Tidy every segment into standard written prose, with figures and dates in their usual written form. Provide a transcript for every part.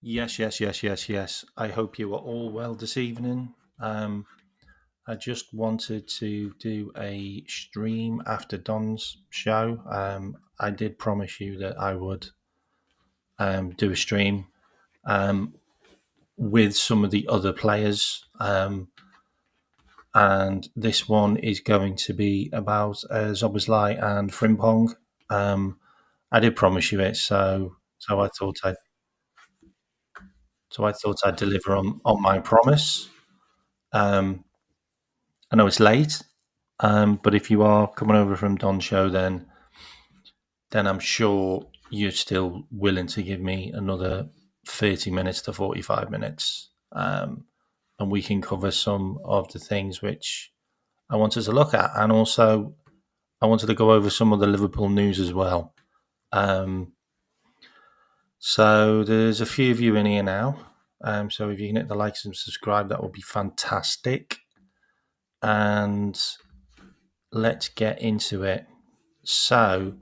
Yes. I hope you are all well this evening. I just wanted to do a stream after Don's show. I did promise you that I would do a stream with some of the other players, and this one is going to be about Szoboszlai and Frimpong. I did promise you it, so I thought I'd deliver on my promise. Um, I know it's late, but if you are coming over from Don's show, then I'm sure you're still willing to give me another 30 minutes to 45 minutes, and we can cover some of the things which I wanted to look at, and also I wanted to go over some of the Liverpool news as well. So there's a few of you in here now. So if you can hit the likes and subscribe, that would be fantastic. And let's get into it. So,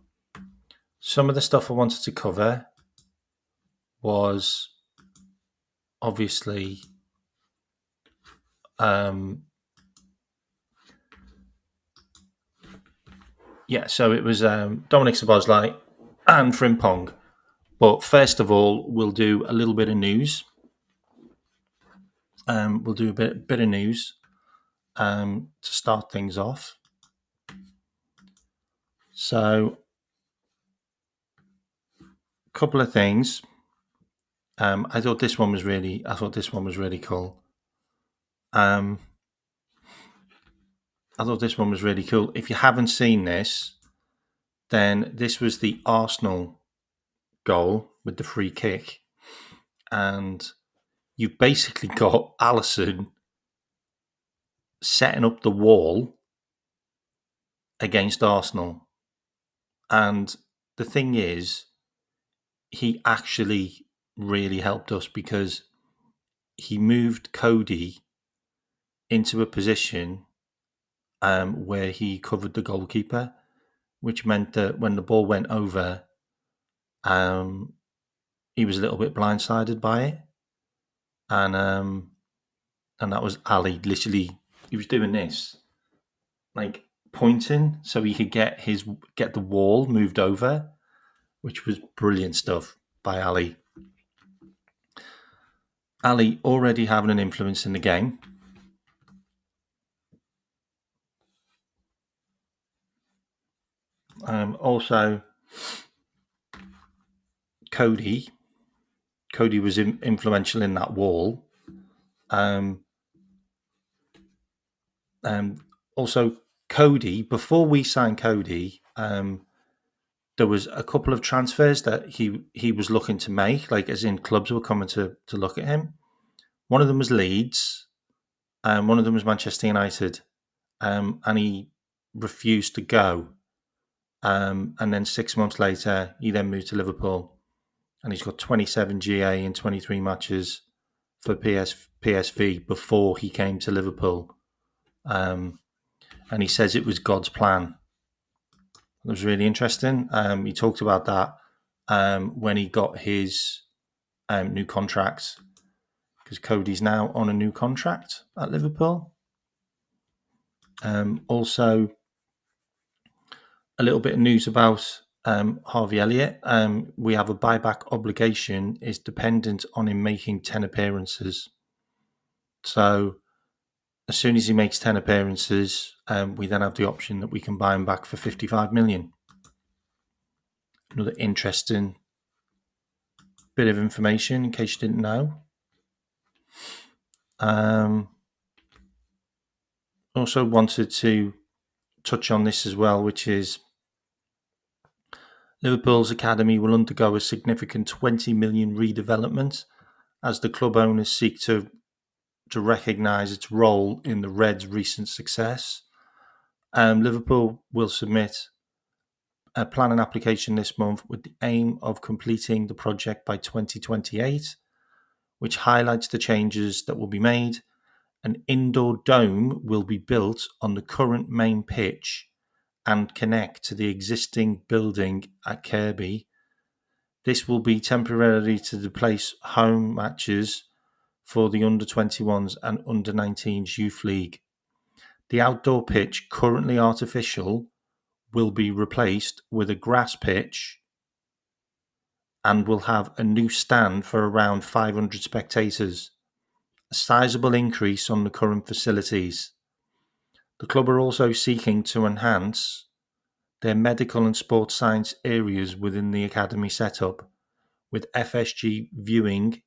some of the stuff I wanted to cover was obviously so it was Dominic Szoboszlai and Frimpong. But first of all, we'll do a little bit of news. We'll do a bit of news to start things off. So, a couple of things. I thought this one was really cool. I thought this one was really cool. If you haven't seen this, then this was the Arsenal goal with the free kick, and you've basically got Alisson setting up the wall against Arsenal. And the thing is, he actually really helped us because he moved Cody into a position where he covered the goalkeeper, which meant that when the ball went over, he was a little bit blindsided by it, and that was Ali. Literally, he was doing this, like pointing, so he could get the wall moved over, which was brilliant stuff by Ali. Ali already having an influence in the game. Also, Cody was influential in that wall. Also, Cody, before we signed Cody, there was a couple of transfers that he was looking to make, like as in clubs were coming to look at him. One of them was Leeds, and one of them was Manchester United, and he refused to go. And then 6 months later, he then moved to Liverpool, and he's got 27 GA in 23 matches for PSV before he came to Liverpool. And he says it was God's plan. It was really interesting. He talked about that when he got his new contract, because Cody's now on a new contract at Liverpool. Also, a little bit of news about Harvey Elliott. We have a buyback obligation is dependent on him making 10 appearances. So as soon as he makes 10 appearances, we then have the option that we can buy him back for 55 million. Another interesting bit of information in case you didn't know. Also wanted to touch on this as well, which is Liverpool's academy will undergo a significant 20 million redevelopment as the club owners seek to recognise its role in the Reds' recent success. Liverpool will submit a planning application this month with the aim of completing the project by 2028, which highlights the changes that will be made. An indoor dome will be built on the current main pitch and connect to the existing building at Kirkby. This will be temporarily to replace home matches for the under-21s and under-19s youth league. The outdoor pitch, currently artificial, will be replaced with a grass pitch and will have a new stand for around 500 spectators, a sizable increase on the current facilities. The club are also seeking to enhance their medical and sports science areas within the academy setup, with FSG viewing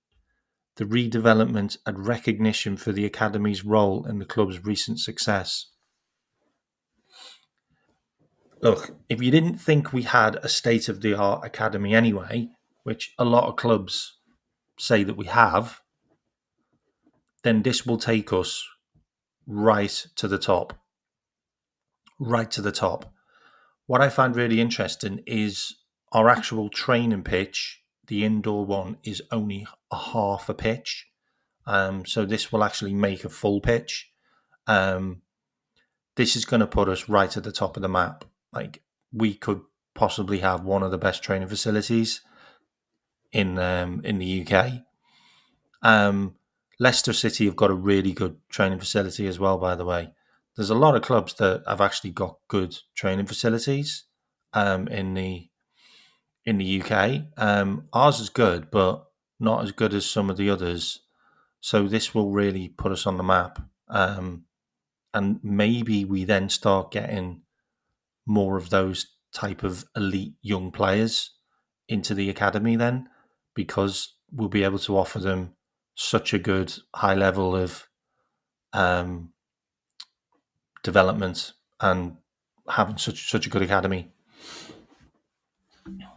the redevelopment and recognition for the academy's role in the club's recent success. Look, if you didn't think we had a state-of-the-art academy anyway, which a lot of clubs say that we have, then this will take us right to the top. Right to the top. What I find really interesting is our actual training pitch, the indoor one, is only a half a pitch. So this will actually make a full pitch. This is going to put us right at the top of the map. Like, we could possibly have one of the best training facilities in the UK. Leicester City have got a really good training facility as well, by the way. There's a lot of clubs that have actually got good training facilities in the UK. Ours is good, but not as good as some of the others. So this will really put us on the map. And maybe we then start getting more of those type of elite young players into the academy then, because we'll be able to offer them such a good high level of development and having such a good academy. And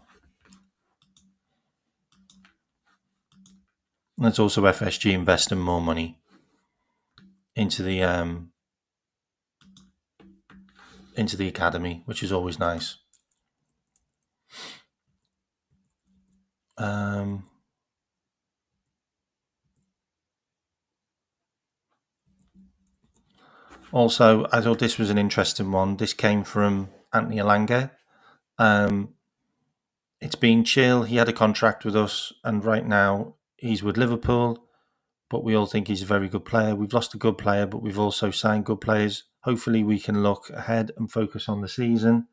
there's also FSG investing more money into the academy, which is always nice. Also, I thought this was an interesting one. This came from Anthony Alanga. It's been chill. He had a contract with us, and right now he's with Liverpool, but we all think he's a very good player. We've lost a good player, but we've also signed good players. Hopefully we can look ahead and focus on the season.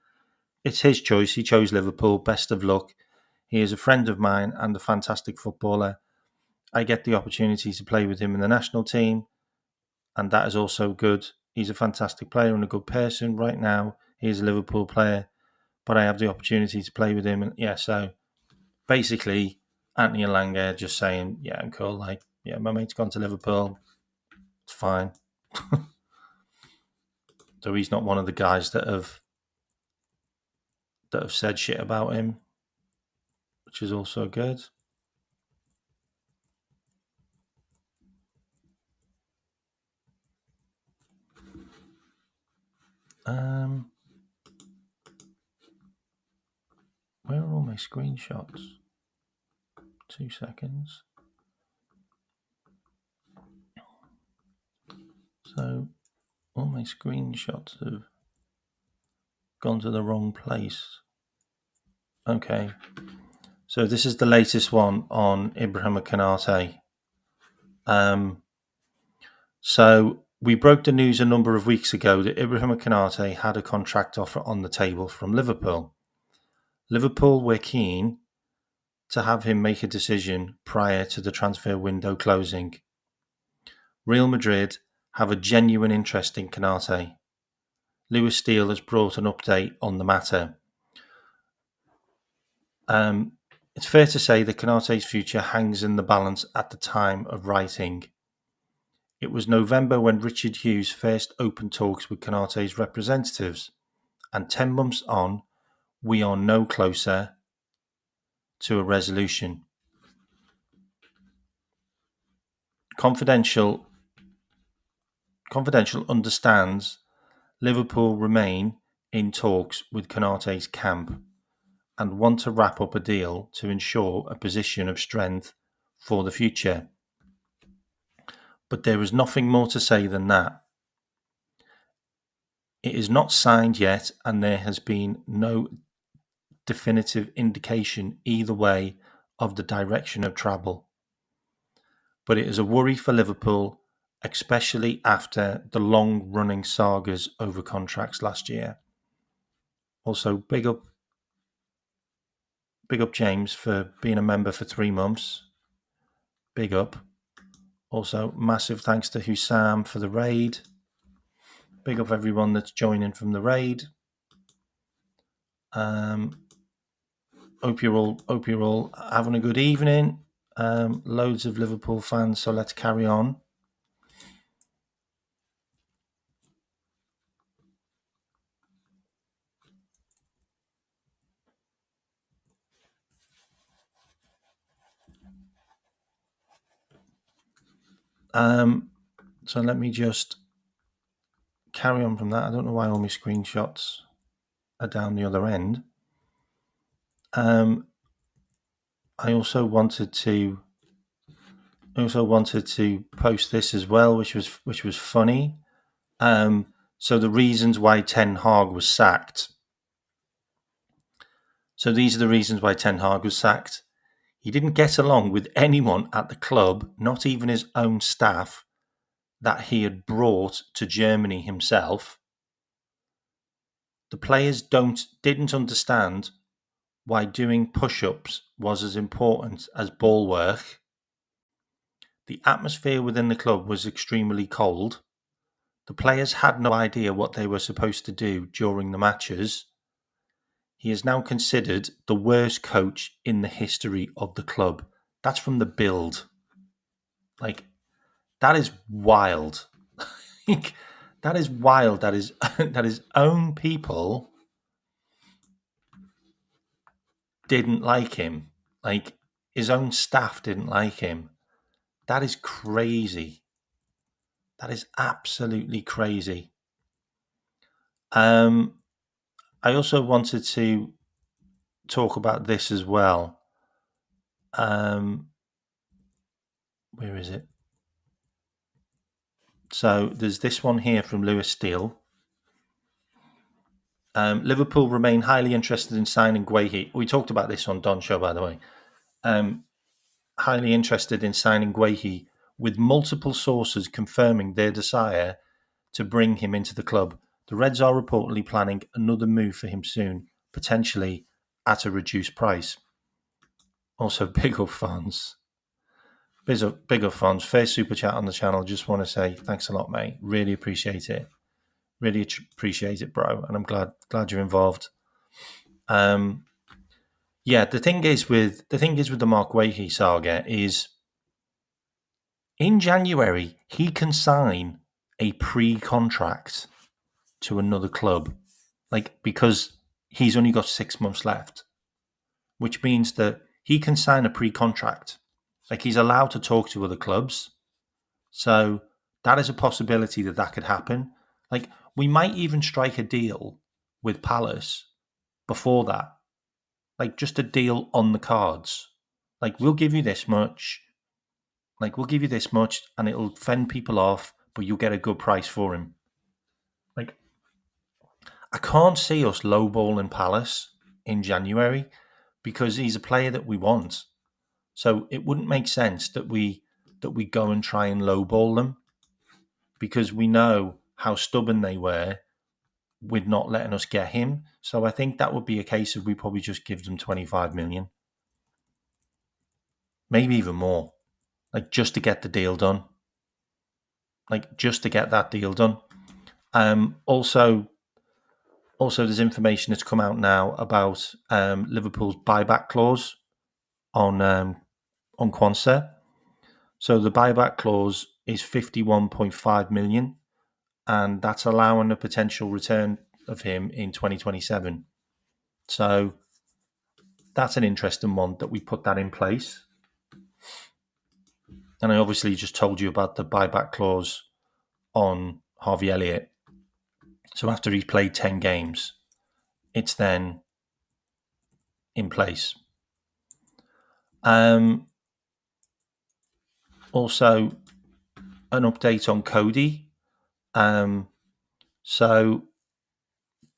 It's his choice. He chose Liverpool. Best of luck. He is a friend of mine and a fantastic footballer. I get the opportunity to play with him in the national team, and that is also good. He's a fantastic player and a good person. Right now, he is a Liverpool player, but I have the opportunity to play with him. And yeah, so basically, Anthony Alanga just saying, yeah, I'm cool. Like, yeah, my mate's gone to Liverpool. It's fine. So he's not one of the guys that have said shit about him, which is also good. Where are all my screenshots? 2 seconds. So all my screenshots have gone to the wrong place. Okay. So this is the latest one on Ibrahim Konate. So we broke the news a number of weeks ago that Ibrahim Konate had a contract offer on the table from Liverpool. Liverpool were keen to have him make a decision prior to the transfer window closing. Real Madrid have a genuine interest in Konate. Lewis Steele has brought an update on the matter. It's fair to say that Konate's future hangs in the balance at the time of writing. It was November when Richard Hughes first opened talks with Konate's representatives, and 10 months on, we are no closer to a resolution. Confidential understands Liverpool remain in talks with Konate's camp and want to wrap up a deal to ensure a position of strength for the future. But there is nothing more to say than that. It is not signed yet, and there has been no definitive indication either way of the direction of travel. But it is a worry for Liverpool, especially after the long-running sagas over contracts last year. Also, big up James for being a member for 3 months. Big up. Also, massive thanks to Hussam for the raid. Big up everyone that's joining from the raid. Hope you're all having a good evening. Loads of Liverpool fans, so let's carry on. So let me just carry on from that. I don't know why all my screenshots are down the other end. I also wanted to post this as well, which was funny. So the reasons why Ten Hag was sacked. So these are the reasons why Ten Hag was sacked. He didn't get along with anyone at the club, not even his own staff that he had brought to Germany himself. The players didn't understand why doing push-ups was as important as ball work. The atmosphere within the club was extremely cold. The players had no idea what they were supposed to do during the matches. He is now considered the worst coach in the history of the club. That's from the Bild. Like, that is wild. That is wild. That his own people didn't like him. Like, his own staff didn't like him. That is crazy. That is absolutely crazy. I also wanted to talk about this as well. Where is it? So there's this one here from Lewis Steele. Liverpool remain highly interested in signing Guehi. We talked about this on Don's show, by the way. Highly interested in signing Guehi, with multiple sources confirming their desire to bring him into the club. The Reds are reportedly planning another move for him soon, potentially at a reduced price. Also, big up fans. Big up fans. First super chat on the channel. Just want to say thanks a lot, mate. Really appreciate it. Really appreciate it, bro. And I'm glad you're involved. Yeah, the thing is with the Mark Guehi saga is in January he can sign a pre-contract to another club, like, because he's only got 6 months left, which means that he can sign a pre-contract. Like, he's allowed to talk to other clubs. So that is a possibility that could happen. Like, we might even strike a deal with Palace before that. Like, just a deal on the cards. Like, we'll give you this much. And it'll fend people off, but you'll get a good price for him. Like, I can't see us lowballing Palace in January because he's a player that we want. So it wouldn't make sense that we go and try and lowball them, because we know how stubborn they were with not letting us get him. So I think that would be a case of we probably just give them 25 million. Maybe even more. Like, just to get the deal done. Like, just to get that deal done. Also, there's information that's come out now about Liverpool's buyback clause on Quansah. So the buyback clause is 51.5 million, and that's allowing a potential return of him in 2027. So that's an interesting one that we put that in place. And I obviously just told you about the buyback clause on Harvey Elliott. So after he's played 10 games, it's then in place. Also, an update on Cody. So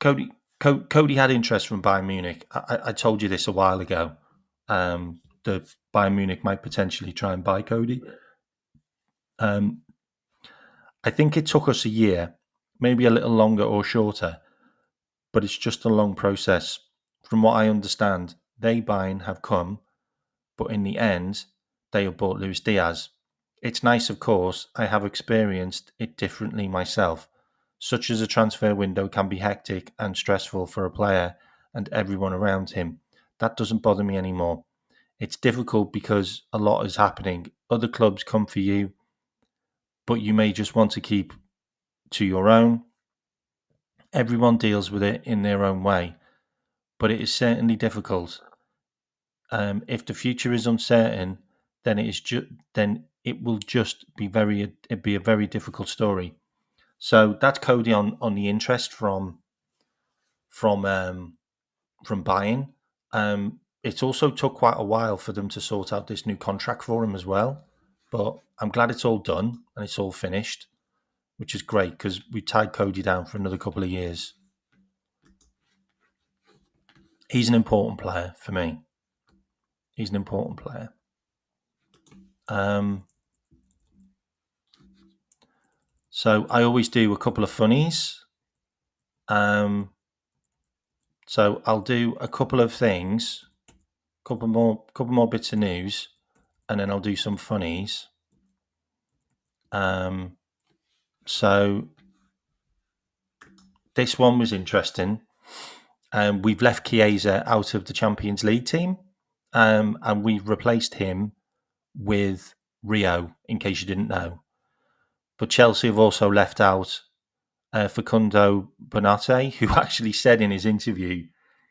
Cody Cody had interest from Bayern Munich. I told you this a while ago. The Bayern Munich might potentially try and buy Cody. I think it took us a year, maybe a little longer or shorter, but it's just a long process. From what I understand, they Bayern have come, but in the end, they have bought Luis Diaz. It's nice, of course. I have experienced it differently myself. Such as a transfer window can be hectic and stressful for a player and everyone around him. That doesn't bother me anymore. It's difficult because a lot is happening. Other clubs come for you, but you may just want to keep to your own. Everyone deals with it in their own way, but it is certainly difficult. If the future is uncertain, then it will just be a very difficult story. So that's Cody on the interest from um, from buying. It also took quite a while for them to sort out this new contract for him as well. But I'm glad it's all done and it's all finished, which is great because we tied Cody down for another couple of years. He's an important player for me. He's an important player. So I always do a couple of funnies. So I'll do a couple of things, couple more bits of news, and then I'll do some funnies. So this one was interesting. We've left Chiesa out of the Champions League team, and we've replaced him with Rio, in case you didn't know. But Chelsea have also left out Facundo Bonate, who actually said in his interview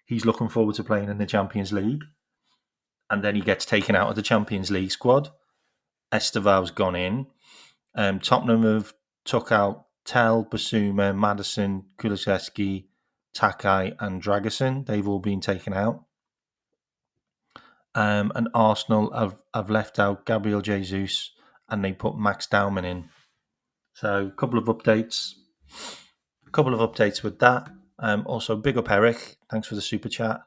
he's looking forward to playing in the Champions League. And then he gets taken out of the Champions League squad. Esteval's gone in. Tottenham have took out Tell, Basuma, Madison, Kulusevski, Takai, and Dragusin. They've all been taken out. And Arsenal have left out Gabriel Jesus and they put Max Dowman in. So a couple of updates with that. Also, big up Eric. Thanks for the super chat.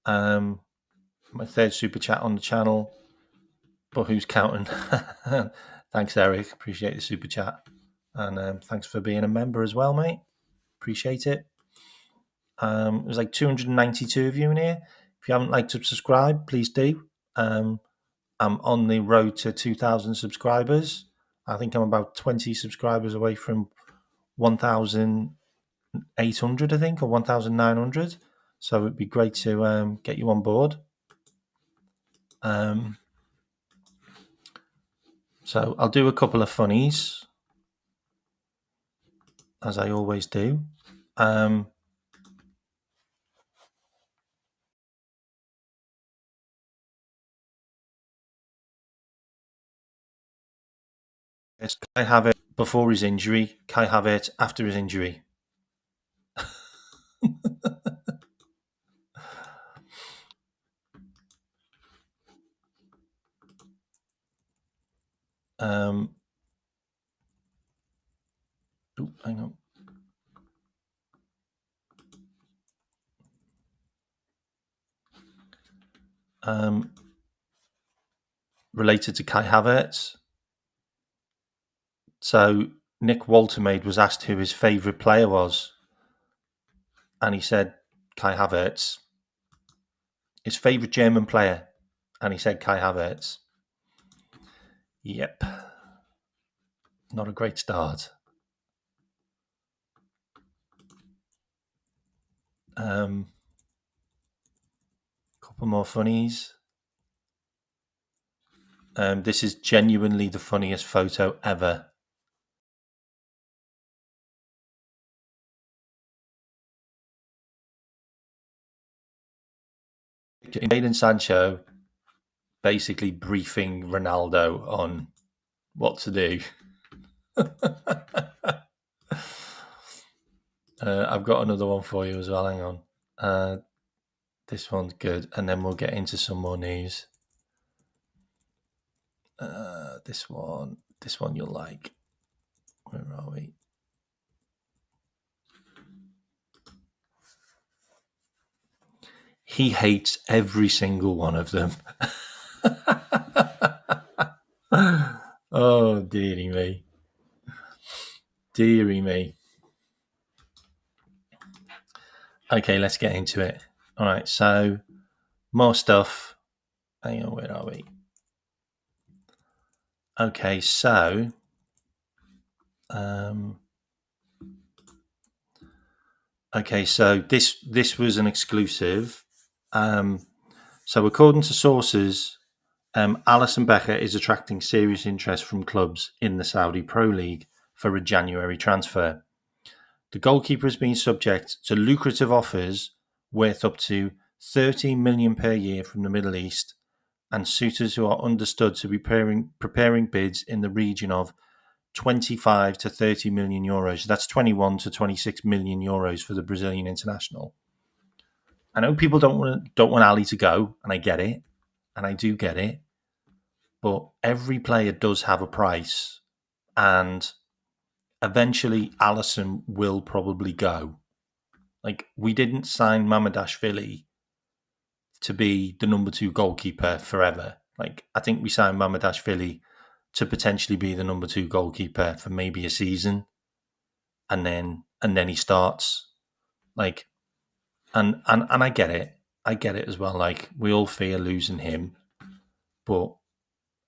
My third super chat on the channel. But who's counting? Thanks, Eric. Appreciate the super chat. And thanks for being a member as well, mate. Appreciate it. There's like 292 of you in here. If you haven't liked to subscribe, please do. I'm on the road to 2,000 subscribers. I think I'm about 20 subscribers away from 1,800, I think, or 1,900. So it'd be great to get you on board. So I'll do a couple of funnies, as I always do. It's Kai Havertz before his injury, Kai Havertz after his injury. Hang on. Related to Kai Havertz. So Nick Waltermaid was asked who his favourite player was, and he said Kai Havertz. His favourite German player, and he said Kai Havertz. Yep. Not a great start. Couple more funnies. This is genuinely the funniest photo ever. Jadon Sancho basically briefing Ronaldo on what to do. I've got another one for you as well. Hang on. This one's good, and then we'll get into some more news. This one you'll like. Where are we? He hates every single one of them. Oh, dearie me. Dearie me. Okay, let's get into it. All right, so more stuff. Hang on, where are we? Okay, so this was an exclusive. So according to sources, Alisson Becker is attracting serious interest from clubs in the Saudi Pro League for a January transfer. The goalkeeper has been subject to lucrative offers worth up to 30 million per year from the Middle East, and suitors who are understood to be preparing bids in the region of 25 to 30 million euros. That's 21 to 26 million euros for the Brazilian international. I know people don't want Ali to go, and I get it, and I do get it, but every player does have a price, and eventually Alisson will probably go. Like, we didn't sign Mamadashvili to be the number 2 goalkeeper forever. Like, I think we signed Mamadashvili to potentially be the number 2 goalkeeper for maybe a season, and then he starts. Like, and I get it. I get it as well. Like, we all fear losing him, but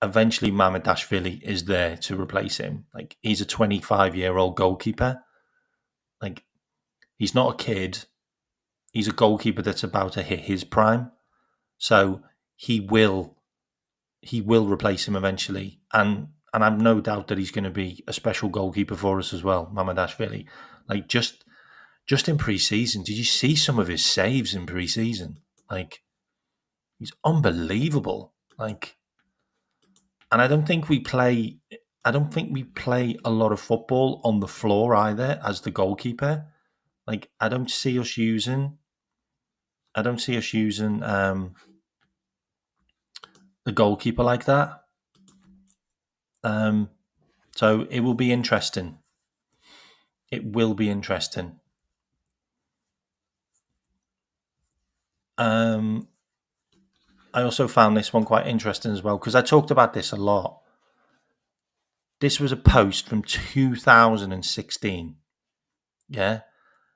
eventually Mamadashvili is there to replace him. Like, he's a 25-year-old goalkeeper. Like, he's not a kid. He's a goalkeeper that's about to hit his prime. So he will replace him eventually. And I've no doubt that he's going to be a special goalkeeper for us as well, Mamadashvili. Like, just in pre-season, did you see some of his saves in pre-season? Like, he's unbelievable. Like, and I don't think we play a lot of football on the floor either as the goalkeeper. Like, I don't see us using the goalkeeper like that. So it will be interesting. It will be interesting. I also found this one quite interesting as well, because I talked about this a lot. This was a post from 2016. Yeah.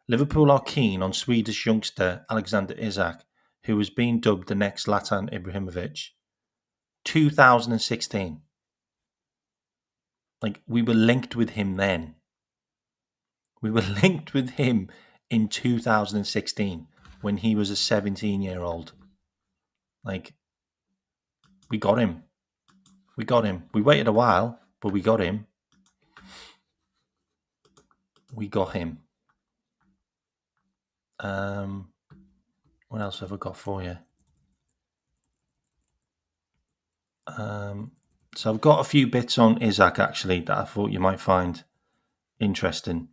Liverpool are keen on Swedish youngster Alexander Isak, who has been dubbed the next Zlatan Ibrahimovic. 2016. Like, we were linked with him then. We were linked with him in 2016 when he was a 17-year-old. Like, we got him. We got him. We waited a while, but we got him. We got him. What else have I got for you? So I've got a few bits on Isak, actually, that I thought you might find interesting.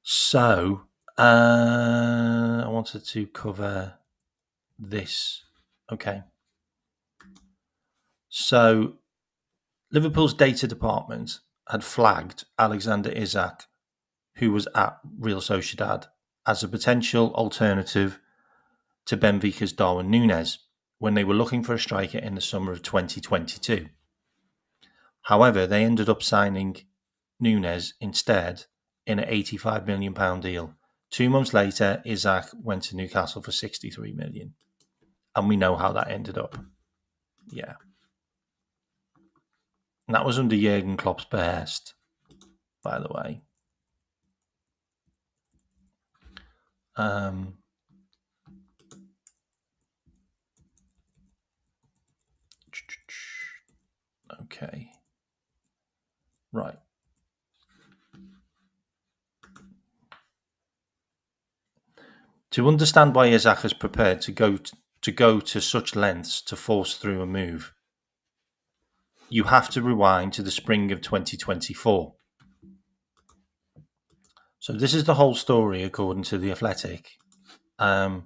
So I wanted to cover this. Okay. So Liverpool's data department had flagged Alexander Isak, who was at Real Sociedad, as a potential alternative to Benfica's Darwin Núñez when they were looking for a striker in the summer of 2022. However, they ended up signing Núñez instead in an £85 million deal. 2 months later, Isak went to Newcastle for £63 million. And we know how that ended up. Yeah. And that was under Jurgen Klopp's behest, by the way. Okay. Right. To understand why Isak is prepared to go to such lengths to force through a move, you have to rewind to the spring of 2024. So this is the whole story according to The Athletic. And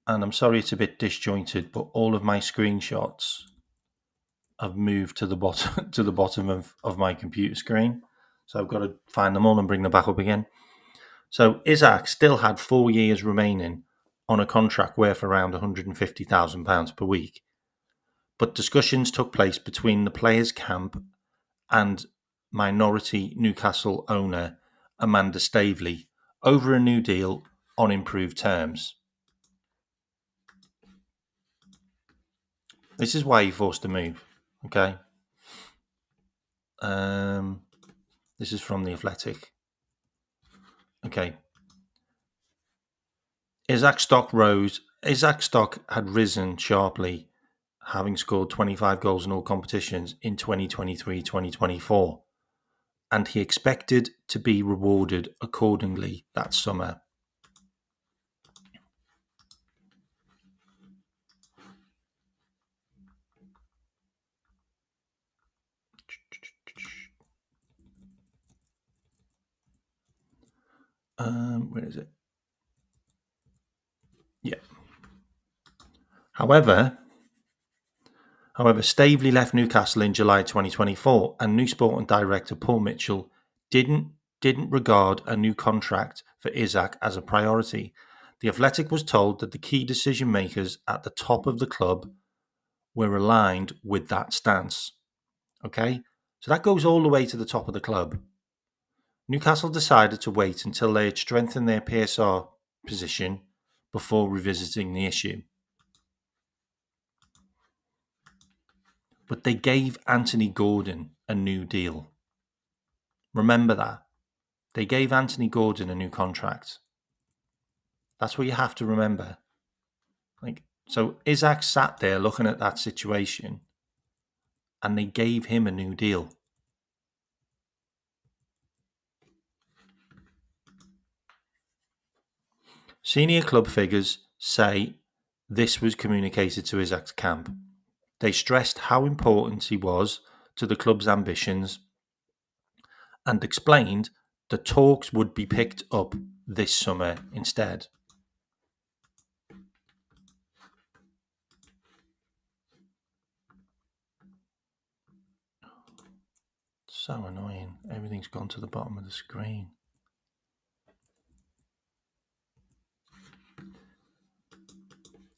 I'm sorry it's a bit disjointed, but all of my screenshots have moved to the bottom of my computer screen. So I've got to find them all and bring them back up again. So Isaac still had 4 years remaining on a contract worth around £150,000 per week. But discussions took place between the players' camp and minority Newcastle owner Amanda Staveley over a new deal on improved terms. This is why he forced a move. Okay. This is from The Athletic. Okay. Isaac's stock had risen sharply, having scored 25 goals in all competitions in 2023-2024, and he expected to be rewarded accordingly that summer. Where is it? Yeah. However, Staveley left Newcastle in July 2024, and New Sporting director Paul Mitchell didn't regard a new contract for Isaac as a priority. The Athletic was told that the key decision makers at the top of the club were aligned with that stance. Okay, so that goes all the way to the top of the club. Newcastle decided to wait until they had strengthened their PSR position before revisiting the issue. But they gave Anthony Gordon a new deal. Remember that. They gave Anthony Gordon a new contract. That's what you have to remember. So Isaac sat there looking at that situation, and they gave him a new deal. Senior club figures say this was communicated to Isaac's camp. They stressed how important he was to the club's ambitions and explained the talks would be picked up this summer instead. So annoying. Everything's gone to the bottom of the screen.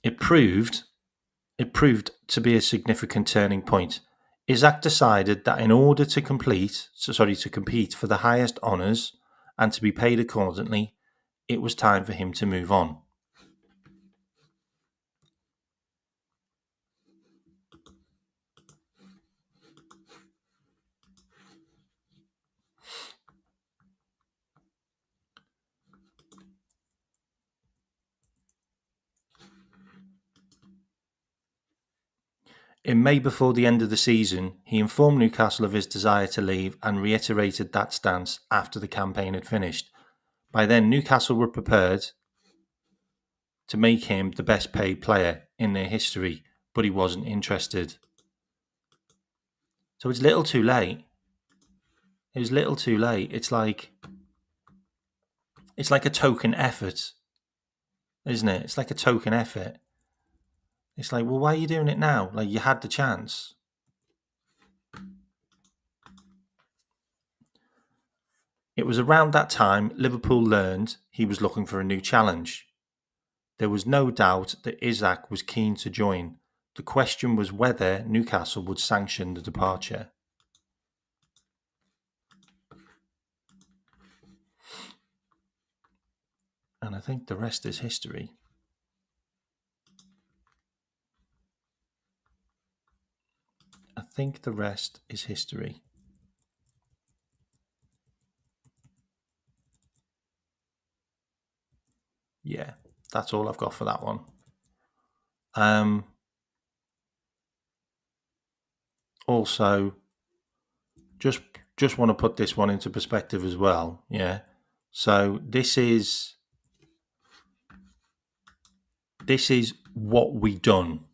It proved to be a significant turning point. Isaac decided that in order to compete for the highest honours and to be paid accordingly, it was time for him to move on. In May, before the end of the season, he informed Newcastle of his desire to leave and reiterated that stance after the campaign had finished. By then, Newcastle were prepared to make him the best paid player in their history, but he wasn't interested. So it's a little too late. It was a little too late. It's like a token effort, isn't it? It's like a token effort. It's like, well, why are you doing it now? Like, you had the chance. It was around that time Liverpool learned he was looking for a new challenge. There was no doubt that Isaac was keen to join. The question was whether Newcastle would sanction the departure. And I think the rest is history. I think the rest is history. Yeah, that's all I've got for that one. Also, just want to put this one into perspective as well. Yeah. So this is what we done.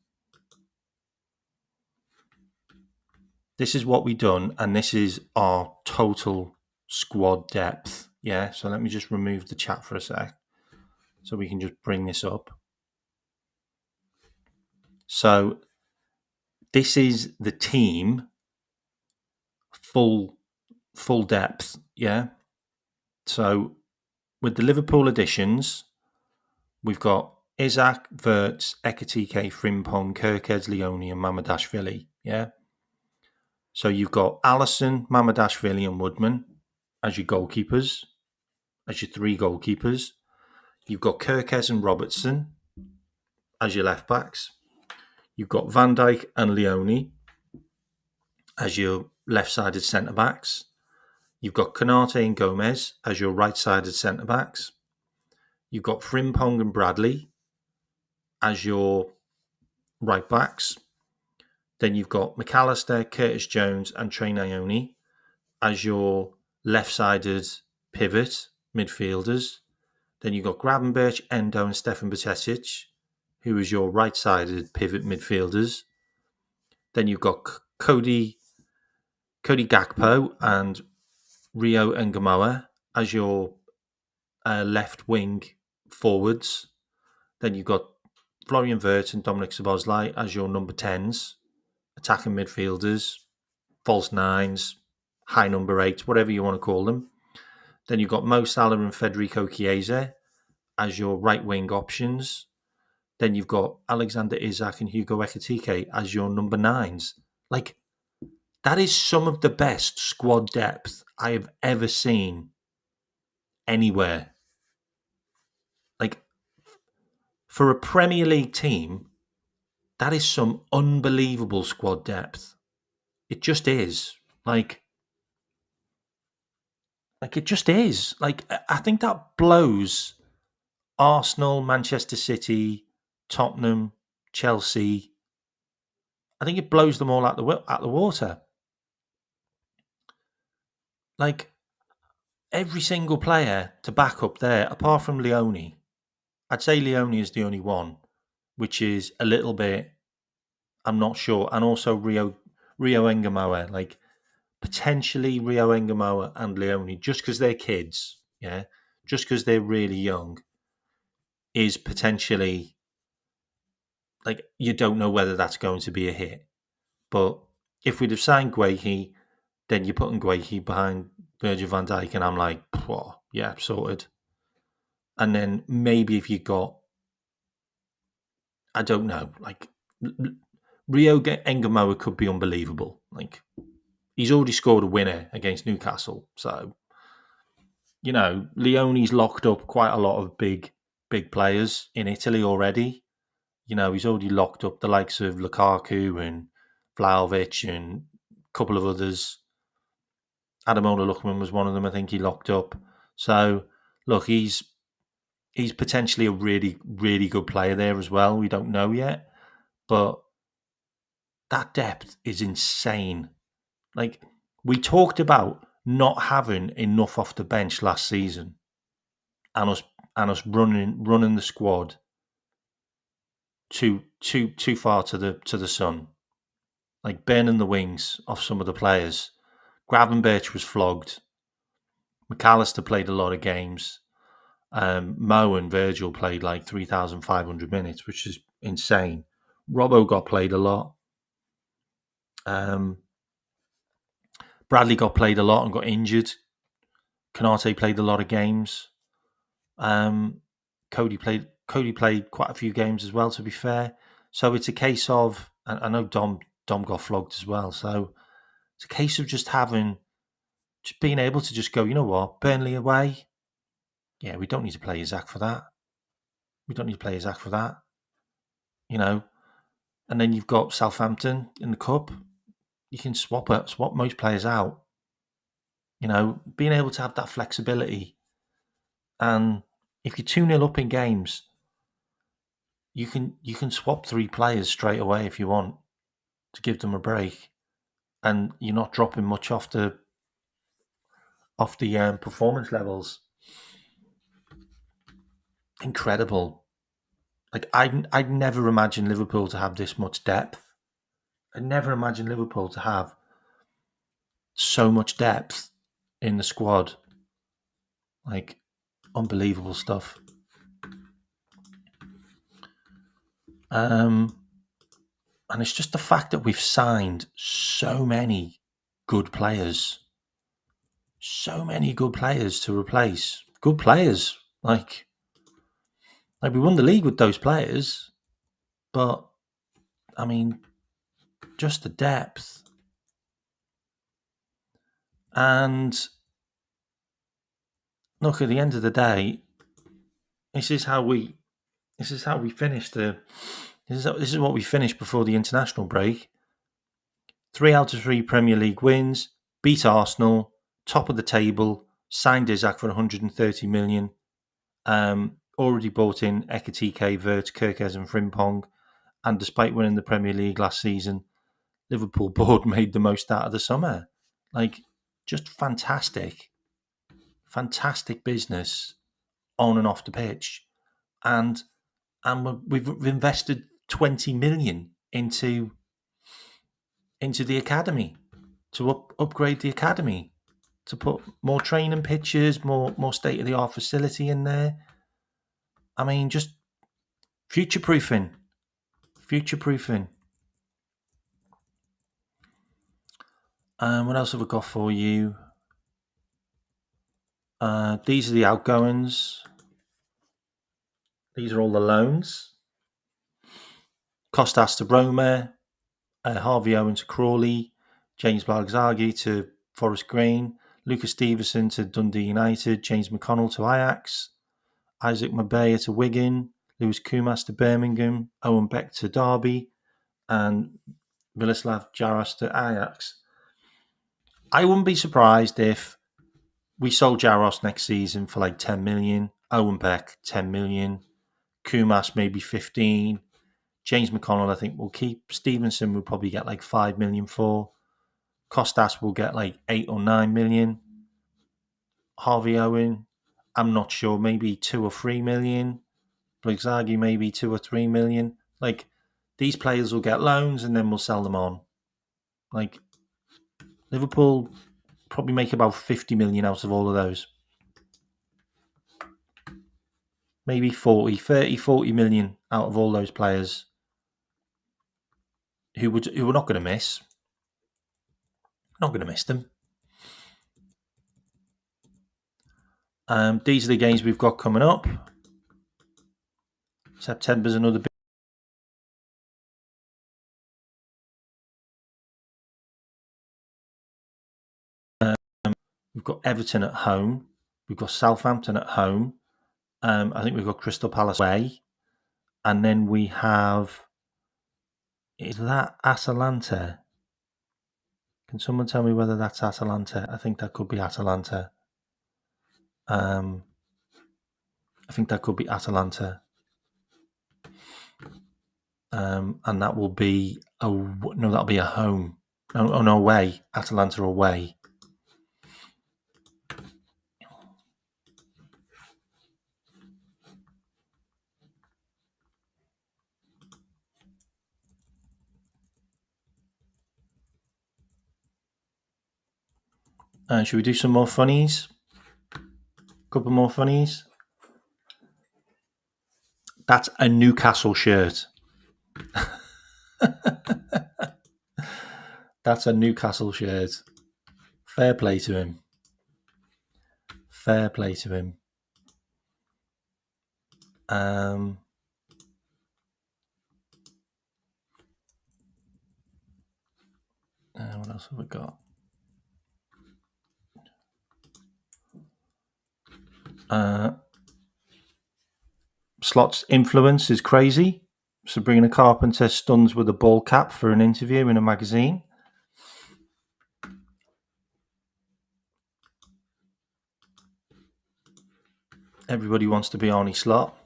This is what we done, and this is our total squad depth. Yeah. So let me just remove the chat for a sec, so we can just bring this up. So this is the team full depth. Yeah. So with the Liverpool additions, we've got Isaac, Wirtz, Ekitike, Frimpong, Kirkez, Leone, and Mamadashvili. Yeah. So you've got Allison, Mamadashvili, and Woodman as your goalkeepers, as your three goalkeepers. You've got Kirkez and Robertson as your left backs. You've got Van Dijk and Leone as your left-sided centre backs. You've got Konate and Gomez as your right-sided centre backs. You've got Frimpong and Bradley as your right backs. Then you've got McAllister, Curtis Jones, and Trey Ione as your left-sided pivot midfielders. Then you've got Gravenberch, Endo, and Stefan Bajcetic, who is your right-sided pivot midfielders. Then you've got Cody Gakpo and Rio Ngamoa as your left wing forwards. Then you've got Florian Wirtz and Dominic Szoboszlai as your number 10s, attacking midfielders, false nines, high number 8s, whatever you want to call them. Then you've got Mo Salah and Federico Chiesa as your right wing options. Then you've got Alexander Isak and Hugo Ekitike as your number 9s. Like, that is some of the best squad depth I have ever seen anywhere. Like, for a Premier League team, that is some unbelievable squad depth. It just is. Like it just is. Like, I think that blows Arsenal, Manchester City, Tottenham, Chelsea. I think it blows them all out the water. Like, every single player to back up there, apart from Leone. I'd say Leone is the only one, which is a little bit, I'm not sure. And also Rio Ngamoa, like, potentially Rio Ngamoa and Leone, just because they're kids, yeah, just because they're really young, is potentially, like, you don't know whether that's going to be a hit. But if we'd have signed Guehi, then you're putting Guehi behind Virgil van Dijk, and I'm like, yeah, sorted. And then maybe if you got, I don't know, like, Rio Ngamoa could be unbelievable. Like, he's already scored a winner against Newcastle, so, you know, Leone's locked up quite a lot of big players in Italy already. You know, he's already locked up the likes of Lukaku and Vlahovic and a couple of others. Ademola Lookman was one of them, I think he locked up. So, look, he's potentially a really, really good player there as well. We don't know yet. But that depth is insane. Like, we talked about not having enough off the bench last season, and us running the squad too far to the sun, like burning the wings off some of the players. Gravenberch was flogged. McAllister played a lot of games. Mo and Virgil played like 3,500 minutes, which is insane. Robbo got played a lot. Bradley got played a lot and got injured. Konate played a lot of games. Cody played quite a few games as well, to be fair. So it's a case of, I know Dom got flogged as well. So it's a case of just being able to just go, you know what, Burnley away. Yeah, we don't need to play Isaac for that. You know, and then you've got Southampton in the cup. You can swap most players out. You know, being able to have that flexibility. And if you're 2-0 up in games, you can swap 3 players straight away if you want to give them a break, and you're not dropping much off the performance levels. Incredible. Like, I'd never imagined Liverpool to have this much depth. I'd never imagined Liverpool to have so much depth in the squad. Like, unbelievable stuff. And it's just the fact that we've signed so many good players to replace good players. Like we won the league with those players, but I mean, just the depth. And look, at the end of the day, this is how we finished this is what we finished before the international break. 3 out of 3 Premier League wins, beat Arsenal, top of the table, signed Isaac for 130 million. Already bought in Ekitike, Vert, Kirkes and Frimpong. And despite winning the Premier League last season, Liverpool board made the most out of the summer. Like, just fantastic business on and off the pitch. And we've invested 20 million into the academy, to upgrade the academy, to put more training pitches, more state of the art facility in there. I mean, just future proofing. What else have I got for you? These are the outgoings. These are all the loans. Costas to Roma, Harvey Owen to Crawley, James Balgzagi to Forest Green, Lucas Stevenson to Dundee United, James McConnell to Ajax, Isaac Mabea to Wigan, Lewis Kumas to Birmingham, Owen Beck to Derby, and Miloslav Jaros to Ajax. I wouldn't be surprised if we sold Jaros next season for like 10 million, Owen Beck 10 million, Kumas maybe 15, James McConnell I think we'll keep, Stevenson we'll probably get like 5 million for, Costas will get like 8 or 9 million, Harvey Owen I'm not sure, maybe 2 or 3 million, Blixagi maybe 2 or 3 million. Like, these players will get loans and then we'll sell them on. Like, Liverpool probably make about 50 million out of all of those. Maybe 40 million out of all those players who we're not going to miss. Not going to miss them. These are the games we've got coming up. September's another big. We've got Everton at home. We've got Southampton at home. I think we've got Crystal Palace away. And then we have... Is that Atalanta? Can someone tell me whether that's Atalanta? I think that could be Atalanta. I think that could be Atalanta. And that will be... that'll be a home. No, away. Atalanta away. Should we do some more funnies? Couple more funnies. That's a Newcastle shirt. That's a Newcastle shirt. Fair play to him. What else have we got? Slot's influence is crazy. Sabrina Carpenter stuns with a ball cap for an interview in a magazine. Everybody wants to be Arnie Slot.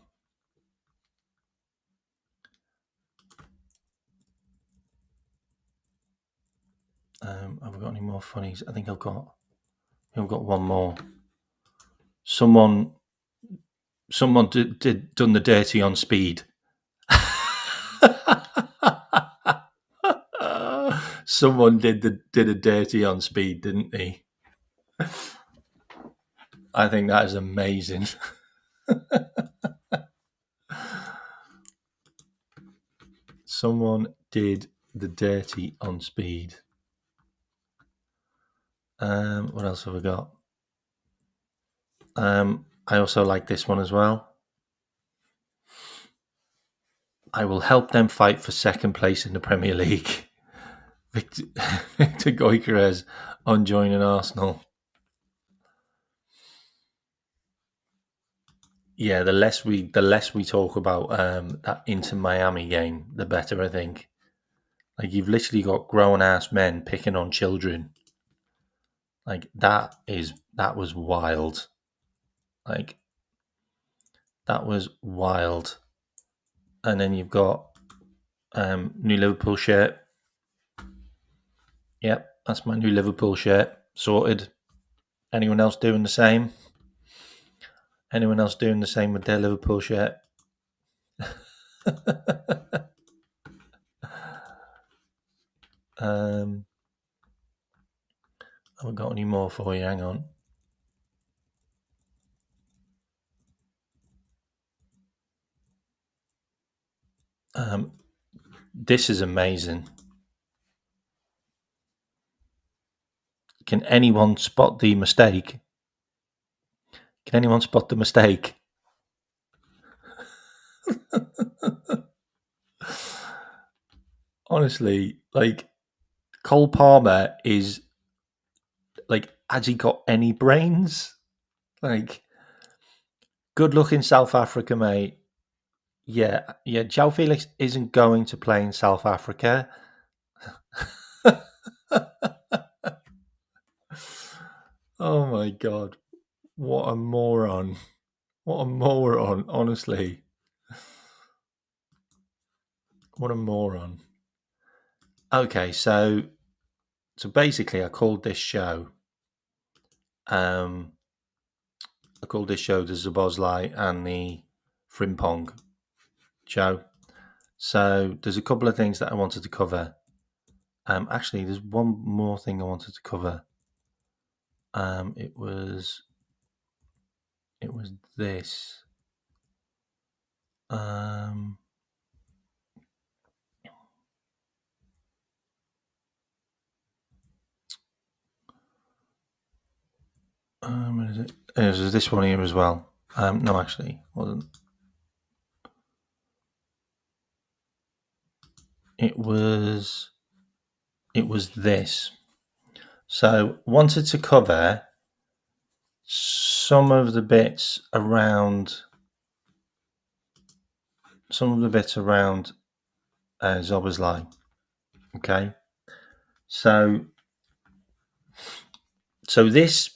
Have we got any more funnies? I think I've got one more. Someone done the dirty on speed. Someone did a dirty on speed, didn't they? I think that is amazing. Someone did the dirty on speed. What else have we got? I also like this one as well. I will help them fight for second place in the Premier League. Victor Gyökeres on joining Arsenal. Yeah, the less we talk about that Inter Miami game, the better. I think. Like, you've literally got grown ass men picking on children. Like, that was wild. Like, that was wild. And then you've got new Liverpool shirt. Yep, that's my new Liverpool shirt. Sorted. Anyone else doing the same? Anyone else doing the same with their Liverpool shirt? Haven't got any more for you. Hang on. This is amazing. Can anyone spot the mistake? Can anyone spot the mistake? Honestly, like, Cole Palmer is like, has he got any brains? Like, good luck in South Africa, mate. Yeah. João Felix isn't going to play in South Africa. Oh my god. What a moron. What a moron, honestly. What a moron. Okay, so basically I called this show the Szoboszlai and the Frimpong show. So there's a couple of things that I wanted to cover. Actually, there's one more thing I wanted to cover. It was this. What is it? There's this one here as well. No, actually, wasn't. It was this. So wanted to cover some of the bits around Szoboszlai. Okay, so this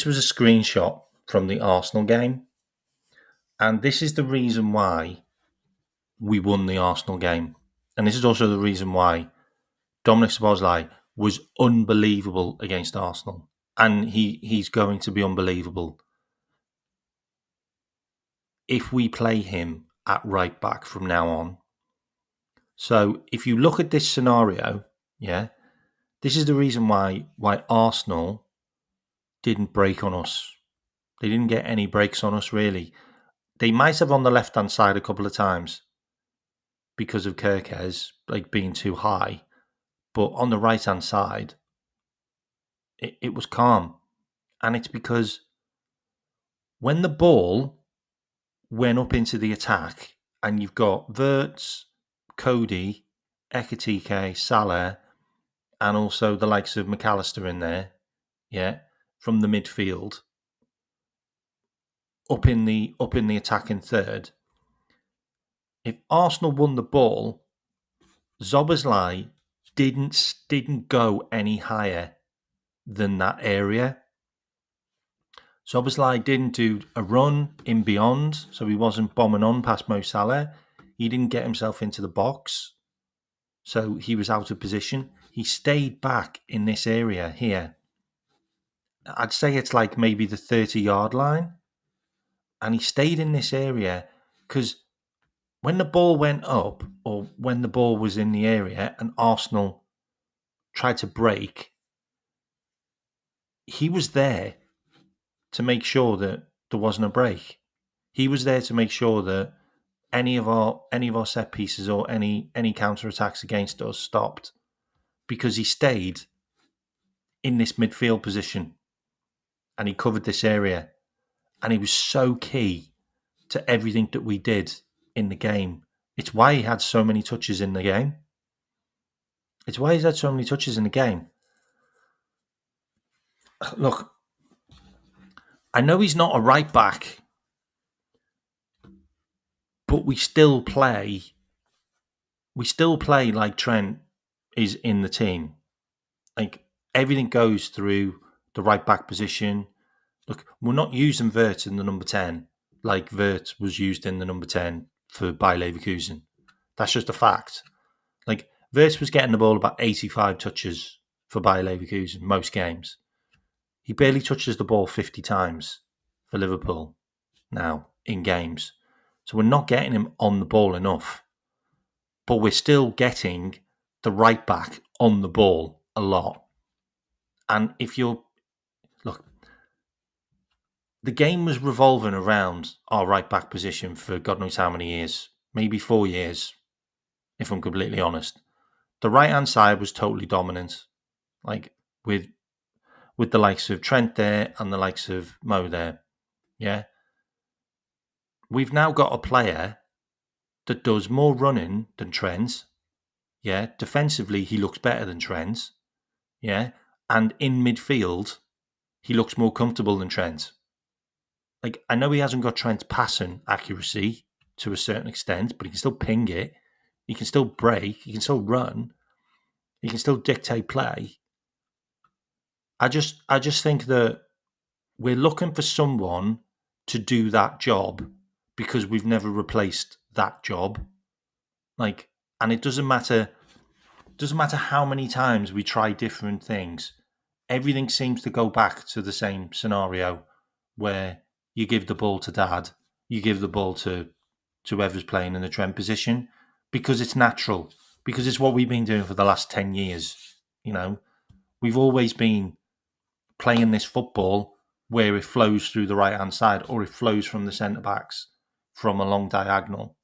was a screenshot from the Arsenal game, and this is the reason why we won the Arsenal game, and this is also the reason why Dominic Szoboszlai was unbelievable against Arsenal, and he's going to be unbelievable if we play him at right back from now on. So if you look at this scenario, yeah, this is the reason why Arsenal didn't break on us. They didn't get any breaks on us, really. They might have on the left-hand side a couple of times because of Kerkez like being too high, but on the right-hand side, it was calm. And it's because when the ball went up into the attack and you've got Wirtz, Cody, Ekitike, Salah, and also the likes of McAllister in there, yeah, from the midfield, up in the attacking third. If Arsenal won the ball, Szoboszlai didn't go any higher than that area. Szoboszlai didn't do a run in beyond, so he wasn't bombing on past Mo Salah. He didn't get himself into the box, so he was out of position. He stayed back in this area here. I'd say it's like maybe the 30-yard line. And he stayed in this area because when the ball went up or when the ball was in the area and Arsenal tried to break, he was there to make sure that there wasn't a break. He was there to make sure that any of our set pieces or any counter attacks against us stopped, because he stayed in this midfield position and he covered this area. and he was so key to everything that we did in the game. It's why he had so many touches in the game. It's why he's had so many touches in the game. Look, I know he's not a right back, but we still play like Trent is in the team. Like, everything goes through the right back position. Look, we're not using Vert in the number 10 like Vert was used in the number 10 for Bayer Leverkusen. That's just a fact. Like, Vert was getting the ball about 85 touches for Bayer Leverkusen most games. He barely touches the ball 50 times for Liverpool now in games. So we're not getting him on the ball enough. But we're still getting the right back on the ball a lot. And if you're... Look, the game was revolving around our right back position for God knows how many years. Maybe 4 years, if I'm completely honest. The right-hand side was totally dominant. Like, with the likes of Trent there and the likes of Mo there. Yeah. We've now got a player that does more running than Trent. Yeah. Defensively, he looks better than Trent. Yeah. And in midfield, he looks more comfortable than Trent. Like, I know he hasn't got Trent's passing accuracy to a certain extent, but he can still ping it. He can still break. He can still run. He can still dictate play. I just think that we're looking for someone to do that job because we've never replaced that job. Like, and it doesn't matter how many times we try different things. Everything seems to go back to the same scenario where you give the ball to Dad, you give the ball to whoever's playing in the Trent position because it's natural, because it's what we've been doing for the last 10 years. You know, we've always been playing this football where it flows through the right-hand side or it flows from the centre-backs from a long diagonal.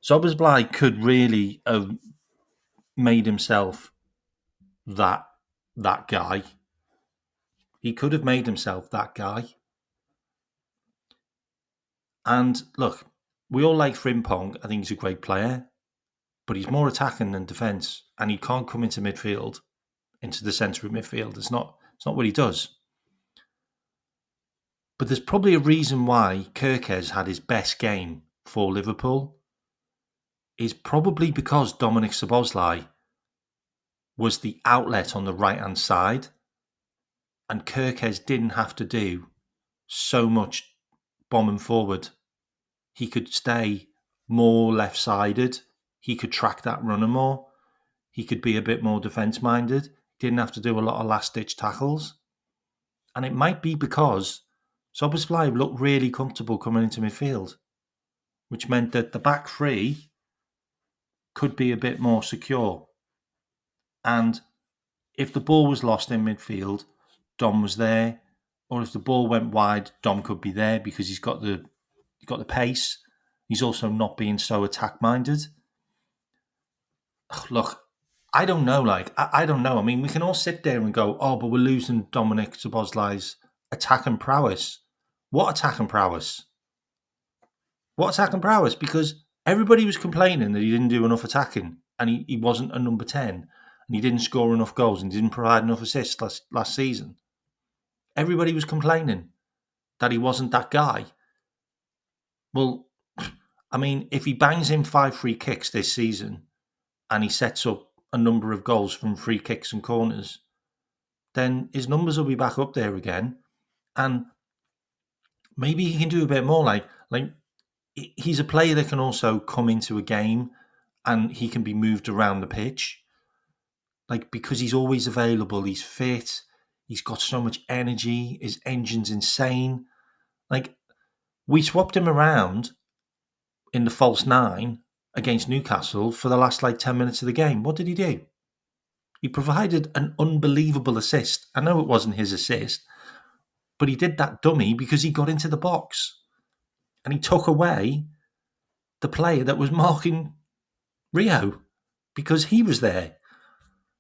Szoboszlai could really have made himself that guy. He could have made himself that guy. And look, we all like Frimpong. I think he's a great player, but he's more attacking than defence, and he can't come into midfield, into the centre of midfield. It's not what he does. But there's probably a reason why Kerkez had his best game for Liverpool. Is probably because Dominic Szoboszlai was the outlet on the right-hand side, and Kerkez didn't have to do so much bombing forward. He could stay more left-sided. He could track that runner more. He could be a bit more defence-minded. Didn't have to do a lot of last-ditch tackles. And it might be because Szoboszlai looked really comfortable coming into midfield, which meant that the back three could be a bit more secure. And if the ball was lost in midfield, Dom was there. Or if the ball went wide, Dom could be there because he's got the pace. He's also not being so attack-minded. Look, I don't know. I don't know. I mean, we can all sit there and go, oh, but we're losing Dominic Szoboszlai's attacking prowess. What attacking prowess? What attacking prowess? Because everybody was complaining that he didn't do enough attacking and he wasn't a number 10 and he didn't score enough goals and didn't provide enough assists last season. Everybody was complaining that he wasn't that guy. Well, I mean, if he bangs in 5 free kicks this season and he sets up a number of goals from free kicks and corners, then his numbers will be back up there again. And maybe he can do a bit more. Like he's a player that can also come into a game and he can be moved around the pitch. Like, because he's always available, he's fit, he's got so much energy, his engine's insane. Like, we swapped him around in the false 9 against Newcastle for the last 10 minutes of the game. What did he do? He provided an unbelievable assist. I know it wasn't his assist, but he did that dummy because he got into the box and he took away the player that was marking Rio because he was there.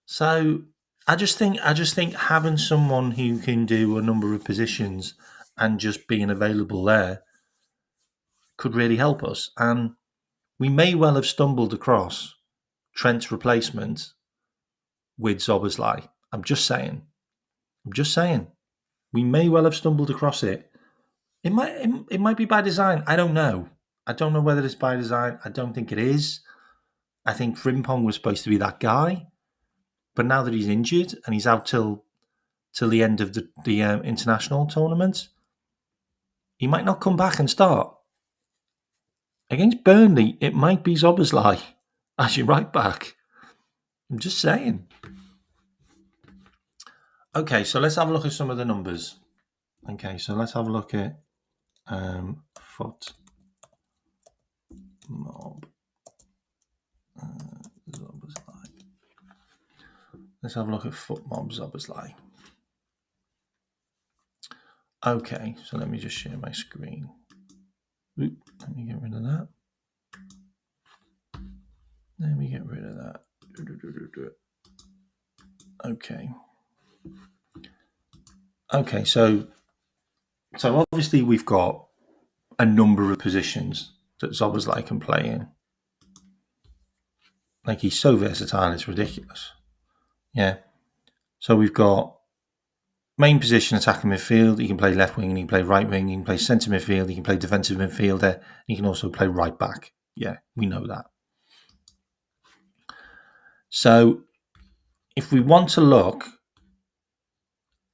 So I just think having someone who can do a number of positions and just being available there could really help us. And we may well have stumbled across Trent's replacement with Szoboszlai. I'm just saying. We may well have stumbled across it. It might be by design. I don't know. I don't know whether it's by design. I don't think it is. I think Frimpong was supposed to be that guy, but now that he's injured and he's out till the end of the international tournament, he might not come back and start. Against Burnley, it might be Szoboszlai as your right back. I'm just saying. Okay, so let's have a look at some of the numbers. Okay, so let's have a look at foot mob. Szoboszlai. Let's have a look at foot mob Szoboszlai. Okay, so let me just share my screen. Oop, let me get rid of that. Let me get rid of that. Okay. Okay, so obviously we've got a number of positions that Szoboszlai can play in. Like, he's so versatile, it's ridiculous. Yeah. So we've got main position, attacking midfield. He can play left wing, he can play right wing, he can play centre midfield, he can play defensive midfielder, he can also play right back. Yeah, we know that. So if we want to look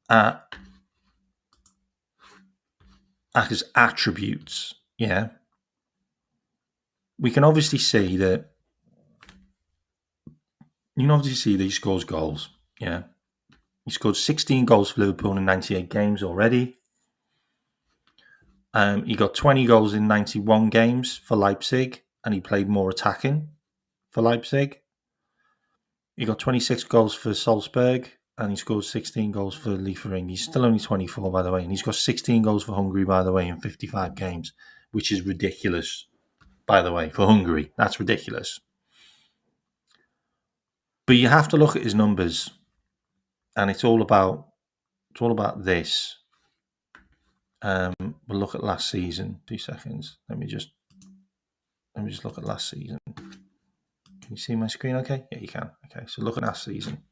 at his attributes, yeah, we can obviously see that he scores goals. Yeah. He scored 16 goals for Liverpool in 98 games already. He got 20 goals in 91 games for Leipzig, and he played more attacking for Leipzig. He got 26 goals for Salzburg, and he scored 16 goals for Liefering. He's still only 24, by the way, and he's got 16 goals for Hungary, by the way, in 55 games, which is ridiculous, by the way, for Hungary. That's ridiculous. But you have to look at his numbers, and it's all about this. We'll look at last season. 2 seconds. Let me just look at last season. Can you see my screen okay? Yeah, you can. Okay, so look at last season.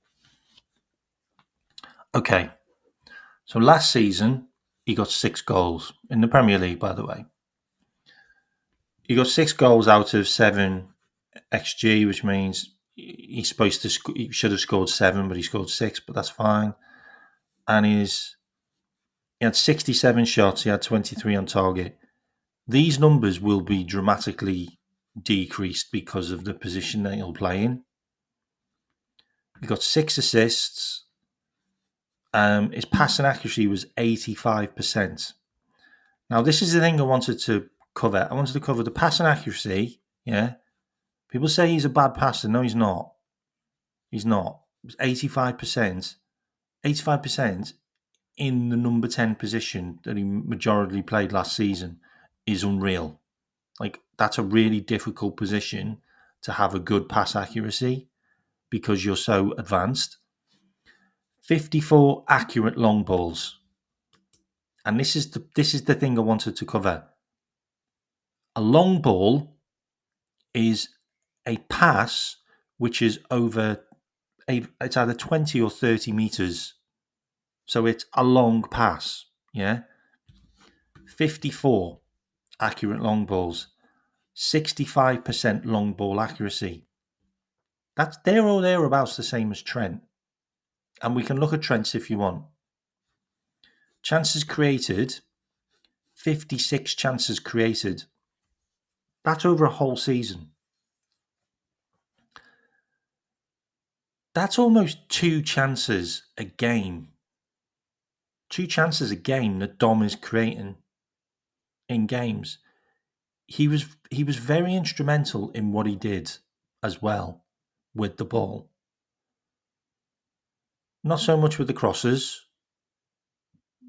Okay, so last season, he got 6 goals in the Premier League, by the way. He got 6 goals out of 7 XG, which means he should have scored 7, but he scored 6, but that's fine. And he had 67 shots, he had 23 on target. These numbers will be dramatically decreased because of the position that he'll play in. He got 6 assists. His passing accuracy was 85%. Now, this is the thing I wanted to cover. I wanted to cover the passing accuracy. Yeah. People say he's a bad passer. No, he's not. He's not. It's 85%. 85% in the number 10 position that he majorly played last season is unreal. Like, that's a really difficult position to have a good pass accuracy because you're so advanced. 54 accurate long balls. And this is the thing I wanted to cover. A long ball is a pass which is it's either 20 or 30 meters. So it's a long pass, yeah? 54 accurate long balls, 65% long ball accuracy. That's there or thereabouts the same as Trent. And we can look at Trent's if you want. Chances created, 56 chances created. That's over a whole season. That's almost 2 chances a game. 2 chances a game that Dom is creating in games. He was very instrumental in what he did as well with the ball. Not so much with the crosses.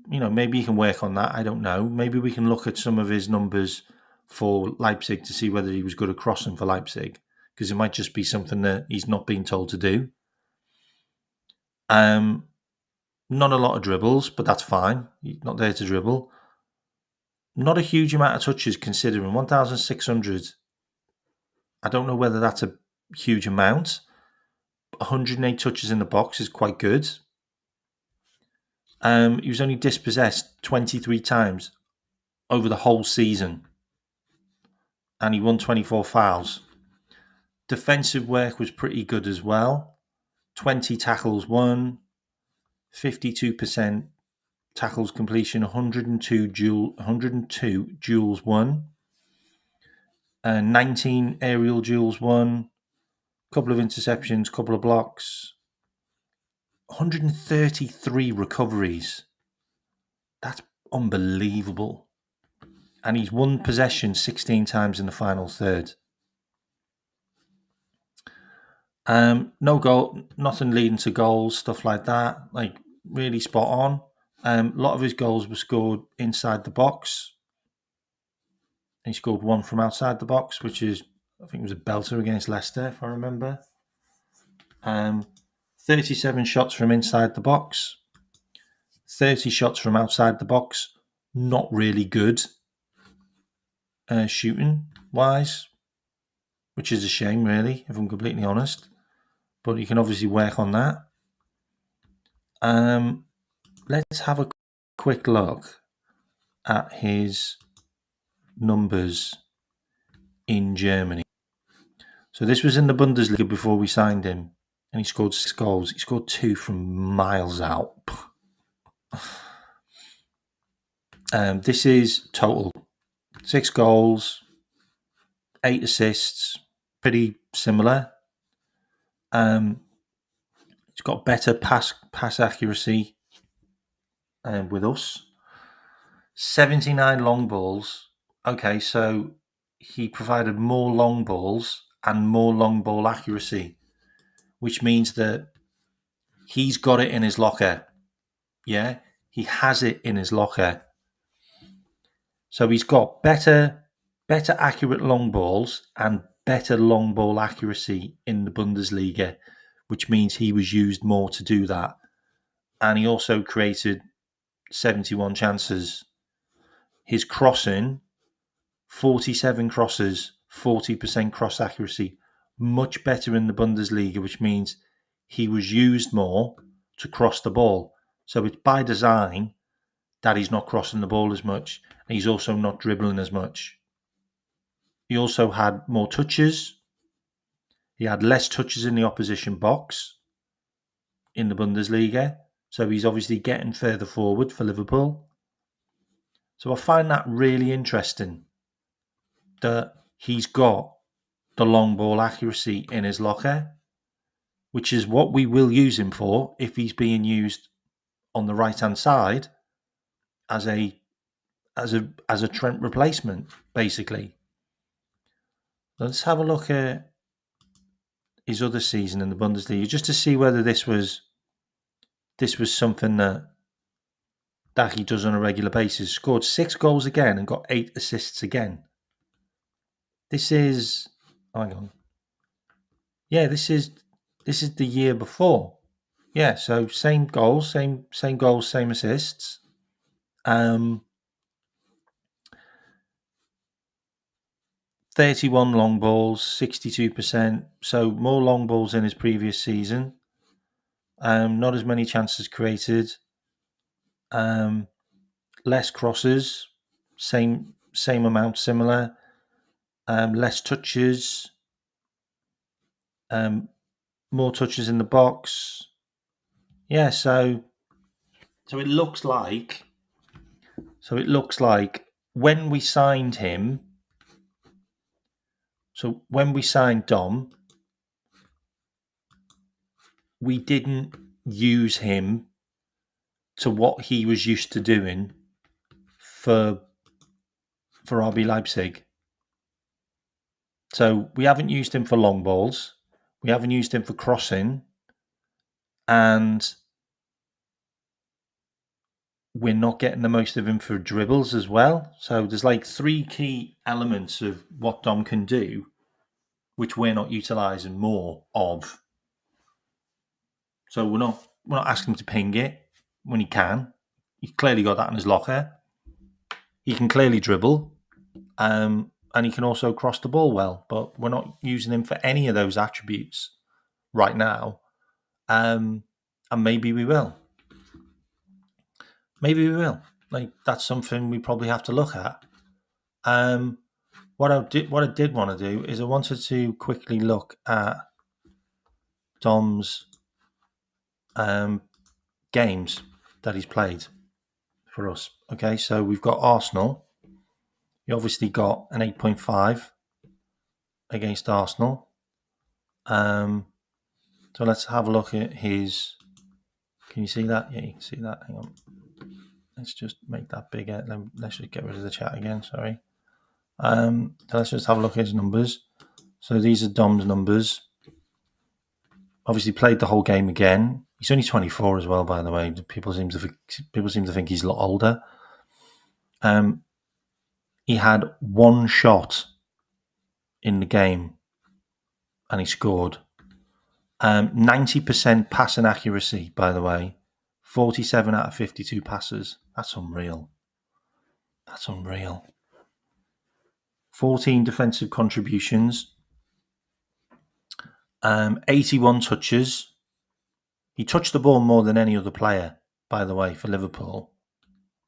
Maybe you can work on that. I don't know. Maybe we can look at some of his numbers for Leipzig to see whether he was good at crossing for Leipzig, because it might just be something that he's not being told to do. Not a lot of dribbles, but that's fine. He's not there to dribble. Not a huge amount of touches considering 1,600. I don't know whether that's a huge amount. 108 touches in the box is quite good. He was only dispossessed 23 times over the whole season. And he won 24 fouls. Defensive work was pretty good as well. 20 tackles won, 52% tackles completion, 102 duels won, 19 aerial duels won, couple of interceptions, couple of blocks, 133 recoveries. That's unbelievable. And he's won possession 16 times in the final third. No goal, nothing leading to goals, stuff like that. Like really spot on. A lot of his goals were scored inside the box. He scored one from outside the box, which is, I think it was a belter against Leicester, if I remember. 37 shots from inside the box, 30 shots from outside the box. Not really good shooting wise, which is a shame, really, if I'm completely honest. But you can obviously work on that. Let's have a quick look at his numbers in Germany. So this was in the Bundesliga before we signed him, and he scored 6 goals. He scored 2 from miles out. This is total 6 goals, 8 assists, pretty similar. He's got better pass accuracy with us. 79 long balls. Okay, so he provided more long balls and more long ball accuracy, which means that he's got it in his locker. Yeah, he has it in his locker. So he's got better accurate long balls and better long ball accuracy in the Bundesliga, which means he was used more to do that. And he also created 71 chances. His crossing, 47 crosses, 40% cross accuracy, much better in the Bundesliga, which means he was used more to cross the ball. So it's by design that he's not crossing the ball as much, and he's also not dribbling as much. He also had more touches. He had less touches in the opposition box in the Bundesliga, so he's obviously getting further forward for Liverpool. So I find that really interesting that he's got the long ball accuracy in his locker, which is what we will use him for if he's being used on the right hand side as a Trent replacement, basically. Let's have a look at his other season in the Bundesliga just to see whether this was something that he does on a regular basis. Scored 6 goals again and got 8 assists again. This is, hang on. Yeah, this is the year before. Yeah, so same goals, same goals, same assists. 31 long balls, 62%. So more long balls in his previous season. Not as many chances created. Less crosses, same amount, similar. Less touches. More touches in the box. Yeah, so it looks like when we signed him. So when we signed Dom, we didn't use him to what he was used to doing for RB Leipzig. So we haven't used him for long balls. We haven't used him for crossing. And we're not getting the most of him for dribbles as well. So there's like 3 key elements of what Dom can do, which we're not utilising more of. So we're not we're not asking him to ping it when he can. He's clearly got that in his locker. He can clearly dribble, and he can also cross the ball well. But we're not using him for any of those attributes right now. And maybe we will. Maybe we will. Like, that's something we probably have to look at. What I did want to do is I wanted to quickly look at Dom's games that he's played for us. Okay, so we've got Arsenal. He obviously got an 8.5 against Arsenal. So let's have a look at his. Can you see that? Yeah, you can see that. Hang on. Let's just make that bigger. Let's just get rid of the chat again. Sorry. So let's just have a look at his numbers. So these are Dom's numbers. Obviously played the whole game again. He's only 24 as well, by the way. People seem to think he's a lot older. He had one shot in the game, and he scored. 90% passing accuracy, by the way. 47 out of 52 passes. That's unreal. 14 defensive contributions. 81 touches. He touched the ball more than any other player, by the way, for Liverpool.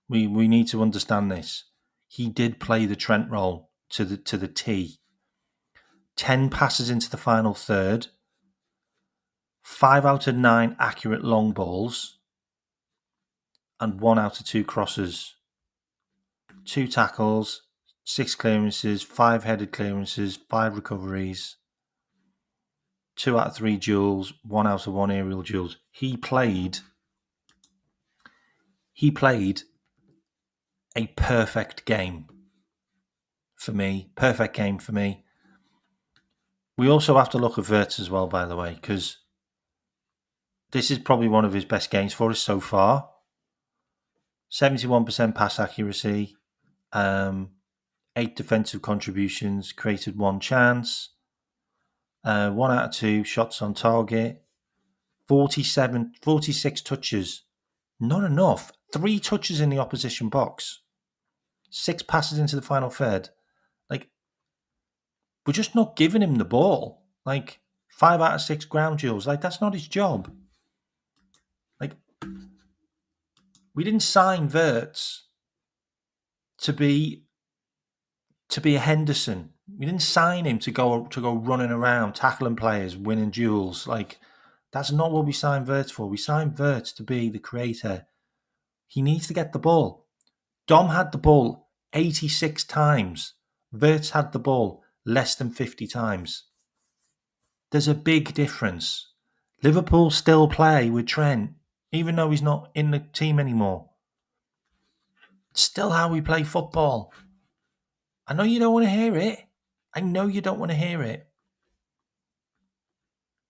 We need to understand this. He did play the Trent role to the T. 10 passes into the final third. 5 out of 9 accurate long balls. And 1 out of 2 crosses. 2 tackles, 6 clearances, 5 headed clearances, 5 recoveries. 2 out of 3 duels, 1 out of 1 aerial duels. He played a perfect game for me. We also have to look at Wirtz as well, by the way, because this is probably one of his best games for us so far. 71% pass accuracy, 8 defensive contributions, created 1 chance, 1 out of 2 shots on target, 46 touches. Not enough. 3 touches in the opposition box. 6 passes into the final third. Like, we're just not giving him the ball. Like, 5 out of 6 ground duels. Like, that's not his job. Like, we didn't sign Wirtz to be a Henderson. We didn't sign him to go running around, tackling players, winning duels. Like, that's not what we signed Wirtz for. We signed Wirtz to be the creator. He needs to get the ball. Dom had the ball 86 times. Wirtz had the ball less than 50 times. There's a big difference. Liverpool still play with Trent, even though he's not in the team anymore. It's still how we play football. I know you don't want to hear it.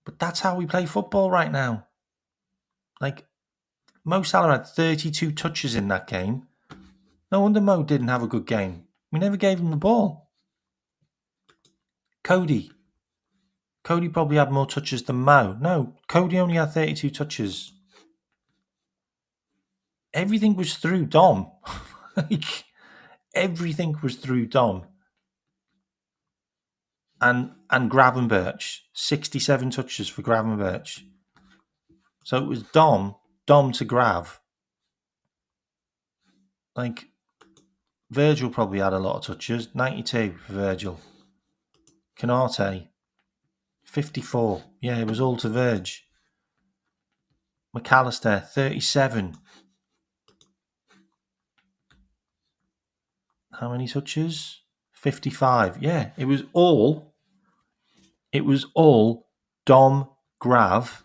But that's how we play football right now. Like, Mo Salah had 32 touches in that game. No wonder Mo didn't have a good game. We never gave him the ball. Cody probably had more touches than Mo. No, Cody only had 32 touches. Everything was through Dom. Everything was through Dom. And Gravenberch, 67 touches for Gravenberch. So it was Dom to Grav. Like, Virgil probably had a lot of touches. 92 for Virgil. Canate, 54. Yeah, it was all to Virg. McAllister, 37. How many touches? 55. Yeah, it was all Dom, Grav.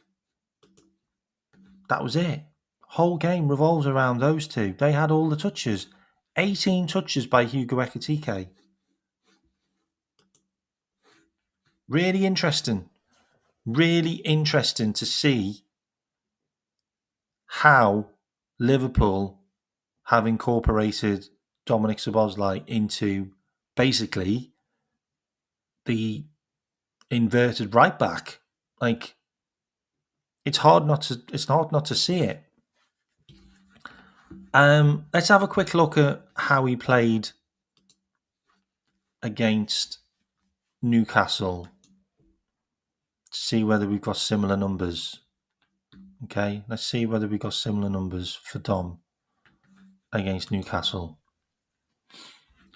That was it. Whole game revolves around those two. They had all the touches. 18 touches by Hugo Ekitike. Really interesting to see how Liverpool have incorporated Dominic Szoboszlai into basically the inverted right back. Like, It's hard not to see it. Let's have a quick look at how he played against Newcastle to see whether we've got similar numbers. Okay, let's see whether we've got similar numbers for Dom against Newcastle.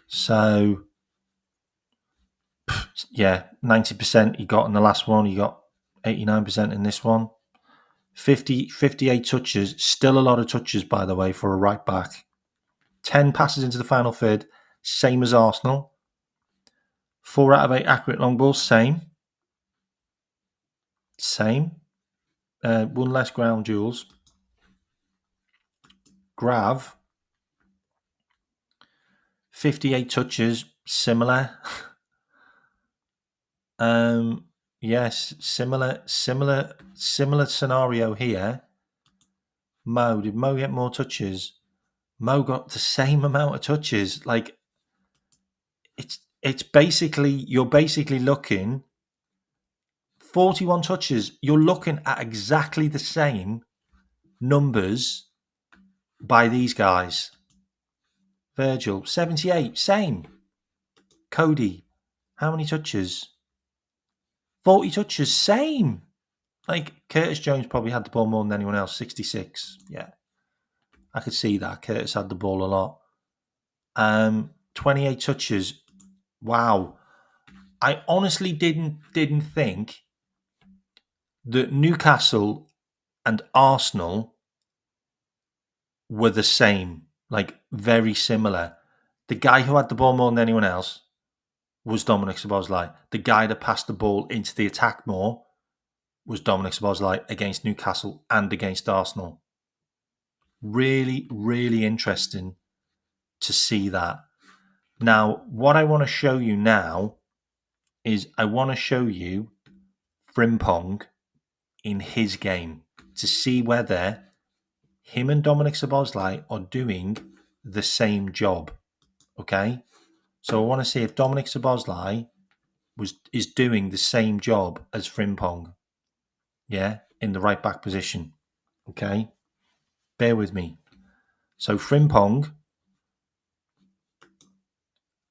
So, yeah, 90% he got in the last one. He got 89% in this one. 58 touches, still a lot of touches, by the way, for a right back. 10 passes into the final third, same as Arsenal. 4 out of 8 accurate long balls, same. One less ground duels. Grav, 58 touches, similar. Yes, similar scenario here. Mo, did Mo get more touches? Mo got the same amount of touches. Like it's basically, you're basically looking 41 touches. You're looking at exactly the same numbers by these guys. Virgil, 78, same. Cody, how many touches? 40 touches, same. Like Curtis Jones probably had the ball more than anyone else, 66. Yeah, I could see that. Curtis had the ball a lot. 28 touches. Wow. I honestly didn't think that Newcastle and Arsenal were the same, like very similar. The guy who had the ball more than anyone else was Dominic Szoboszlai. The guy that passed the ball into the attack more was Dominic Szoboszlai against Newcastle and against Arsenal. Really, really interesting to see that. Now, what I want to show you now is I want to show you Frimpong in his game to see whether him and Dominic Szoboszlai are doing the same job. Okay? So I want to see if Dominic Szoboszlai is doing the same job as Frimpong. Yeah, in the right back position. Okay? Bear with me. So Frimpong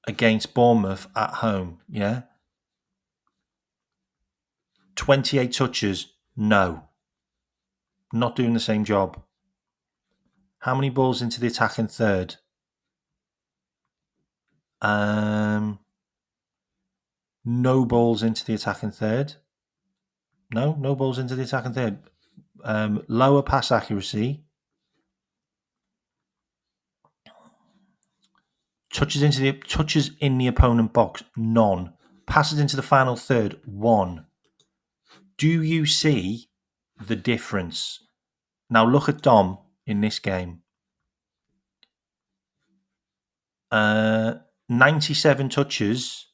against Bournemouth at home, yeah? 28 touches, no. Not doing the same job. How many balls into the attacking third? No balls into the attacking third. No balls into the attacking third. Lower pass accuracy. Touches in the opponent box, none. Passes into the final third, 1. Do you see the difference? Now look at Dom in this game. 97 touches.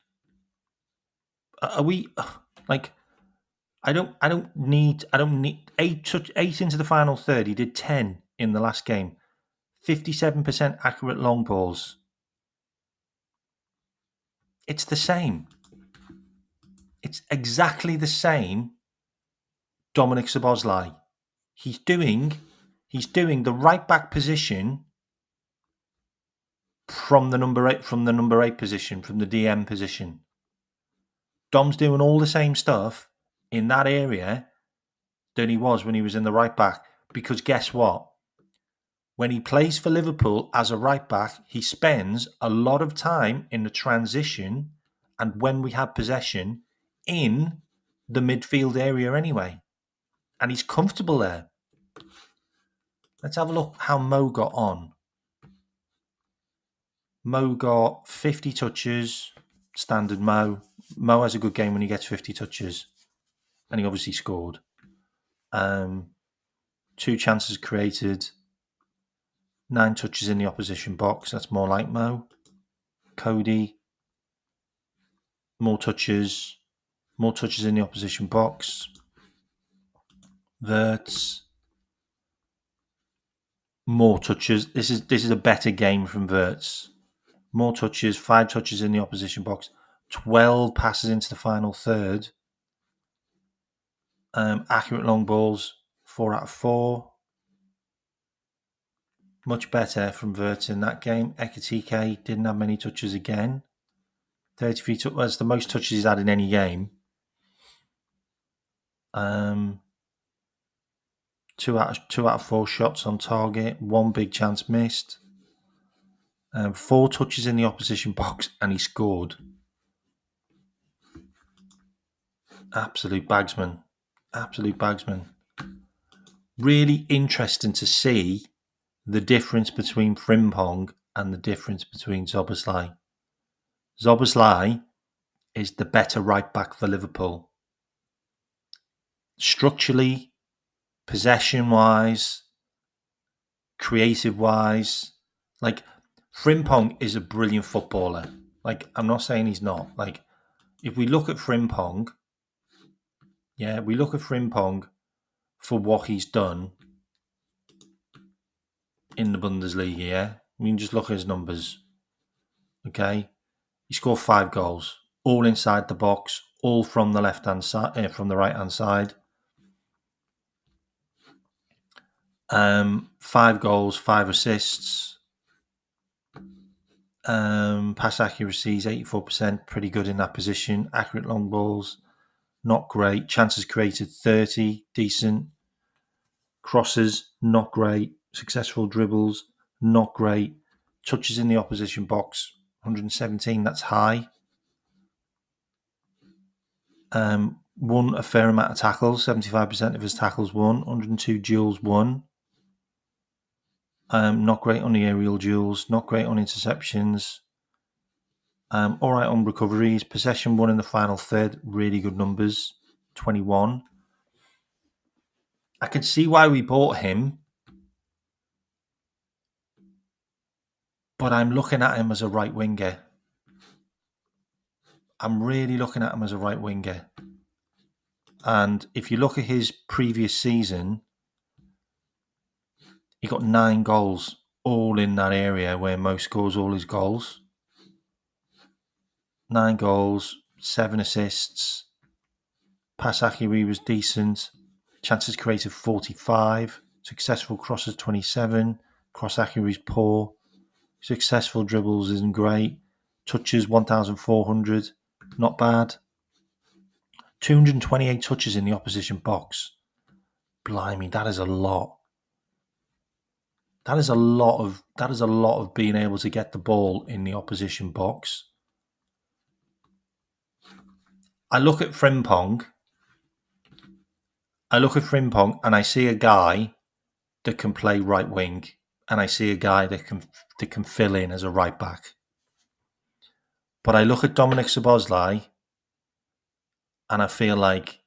Are we like? I don't need 8 into the final third. He did 10 in the last game. 57% accurate long balls. It's the same. It's exactly the same. Dominic Szoboszlai. He's doing the right back position from the number 8 position, from the DM position. Dom's doing all the same stuff in that area than he was when he was in the right back. Because guess what? When he plays for Liverpool as a right back, he spends a lot of time in the transition and when we have possession in the midfield area anyway. And he's comfortable there. Let's have a look how Mo got on. Mo got 50 touches, standard Mo. Mo has a good game when he gets 50 touches. And he obviously scored. 2 chances created. 9 touches in the opposition box. That's more like Mo. Cody. More touches in the opposition box. Verts. More touches. This is a better game from Verts. More touches. 5 touches in the opposition box. 12 passes into the final third. Accurate long balls. 4 out of 4. Much better from Wirtz in that game. Ekitike didn't have many touches again. 33 touches was the most touches he's had in any game. 2 out of 4 shots on target. 1 big chance missed. 4 touches in the opposition box, and he scored. Absolute bagsman. Absolute bagsman. Really interesting to see the difference between Frimpong and the difference between Szoboszlai. Szoboszlai is the better right back for Liverpool. Structurally, possession-wise, creative-wise, like Frimpong is a brilliant footballer. Like, I'm not saying he's not. Like, if we look at Frimpong, we look at Frimpong for what he's done in the Bundesliga, yeah? I mean, just look at his numbers, okay? He scored 5 goals, all inside the box, all from the left-hand side, from the right-hand side. 5 goals, 5 assists. Pass accuracy is 84%, pretty good in that position. Accurate long balls, not great. Chances created, 30, decent. Crosses, not great. Successful dribbles, not great. Touches in the opposition box, 117, that's high. Won a fair amount of tackles, 75% of his tackles won. 102 duels won. Not great on the aerial duels, not great on interceptions. All right on recoveries. Possession won in the final third, really good numbers, 21. I can see why we bought him, but I'm looking at him as a right winger. I'm really looking at him as a right winger. And if you look at his previous season, he got 9 goals, all in that area where Mo scores all his goals. 9 goals, 7 assists. Pass accuracy was decent. Chances created, 45. Successful crosses, 27. Cross accuracy is poor. Successful dribbles isn't great. Touches, 1,400. Not bad. 228 touches in the opposition box. Blimey, that is a lot. That is a lot of being able to get the ball in the opposition box. I look at Frimpong and I see a guy that can play right wing, and I see a guy that can fill in as a right back. But I look at Dominik Szoboszlai and I feel like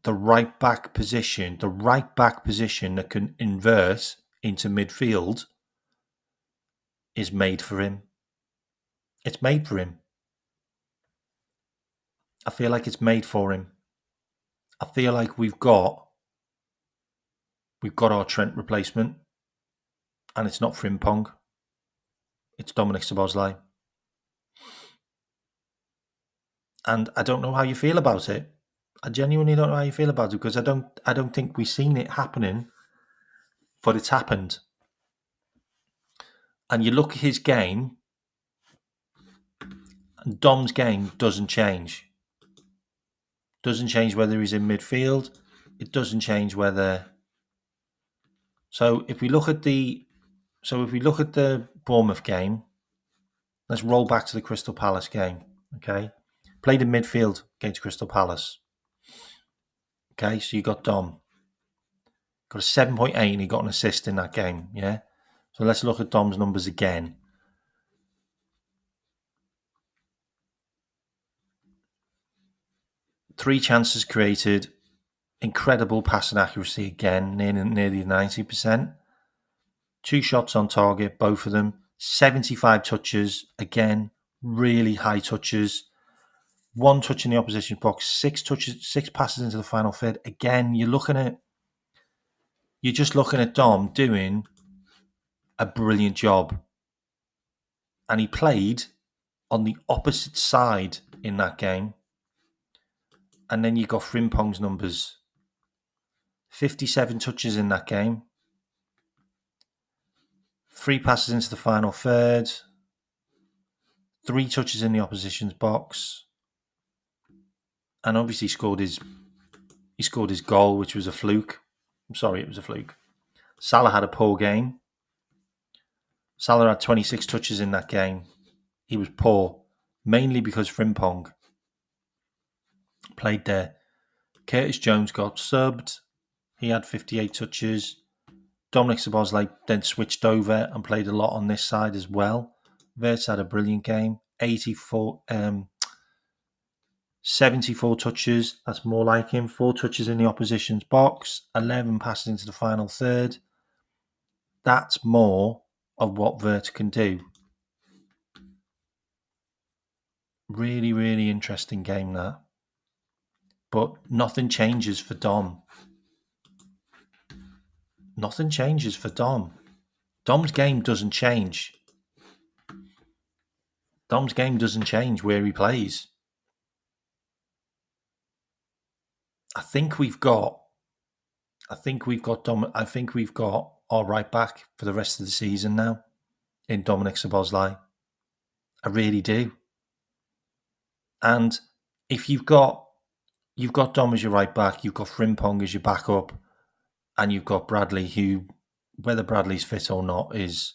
the right back position that can invert into midfield is made for him. It's made for him. I feel like it's made for him. I feel like we've got our Trent replacement, and it's not Frimpong. It's Dominik Szoboszlai. And I don't know how you feel about it. I genuinely don't know how you feel about it, because I don't think we've seen it happening, but it's happened. And you look at his game, and Dom's game doesn't change. Doesn't change whether he's in midfield. It doesn't change whether. So if we look at the Bournemouth game, let's roll back to the Crystal Palace game. Okay, played in midfield against Crystal Palace. Okay, so you got Dom. Got a 7.8 and he got an assist in that game, yeah? So let's look at Dom's numbers again. Three chances created, incredible passing accuracy again, nearly 90%. 2 shots on target, both of them. 75 touches, again, really high touches. 1 touch in the opposition box, 6 passes into the final third. Again, you're just looking at Dom doing a brilliant job. And he played on the opposite side in that game. And then you got Frimpong's numbers. 57 touches in that game. 3 passes into the final third. 3 touches in the opposition's box. And obviously he scored his goal, which was a fluke. I'm sorry, it was a fluke. Salah had a poor game. Salah had 26 touches in that game. He was poor, mainly because Frimpong played there. Curtis Jones got subbed. He had 58 touches. Dominic Szoboszlai then switched over and played a lot on this side as well. Wirtz had a brilliant game. 74 touches. That's more like him. 4 touches in the opposition's box. 11 passes into the final third. That's more of what Wirtz can do. Really, really interesting game, that. But nothing changes for Dom. Nothing changes for Dom. Dom's game doesn't change. Dom's game doesn't change where he plays. I think we've got Dom. I think we've got our right back for the rest of the season now in Dominic Szoboszlai. I really do. And if you've got Dom as your right back, you've got Frimpong as your backup, and you've got Bradley, who, whether Bradley's fit or not, is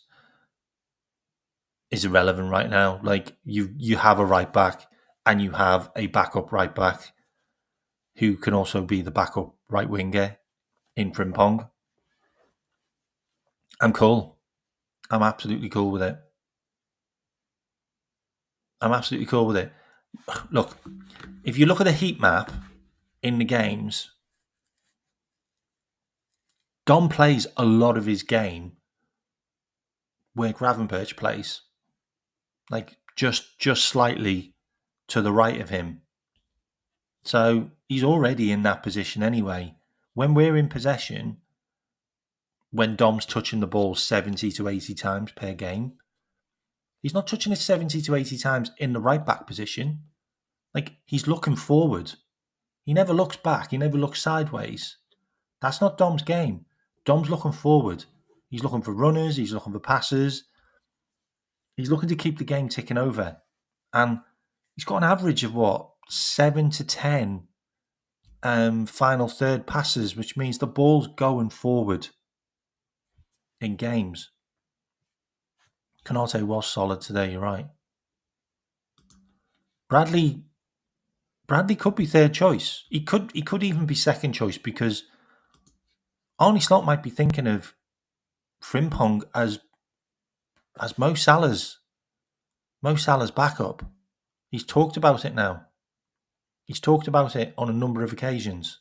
irrelevant right now. Like you have a right back and you have a backup right back who can also be the backup right winger in Frimpong. I'm cool. I'm absolutely cool with it. Look, if you look at the heat map in the games, Dom plays a lot of his game where Gravenberch plays, like just slightly to the right of him. So he's already in that position anyway. When we're in possession, when Dom's touching the ball 70 to 80 times per game, he's not touching it 70 to 80 times in the right back position. Like, he's looking forward. He never looks back. He never looks sideways. That's not Dom's game. Dom's looking forward. He's looking for runners. He's looking for passes. He's looking to keep the game ticking over. And he's got an average of 7 to 10 final third passes, which means the ball's going forward in games. Konate was solid today, you're right. Bradley could be third choice. He could even be second choice, because Arne Slot might be thinking of Frimpong as Mo Salah's backup. He's talked about it now. He's talked about it on a number of occasions.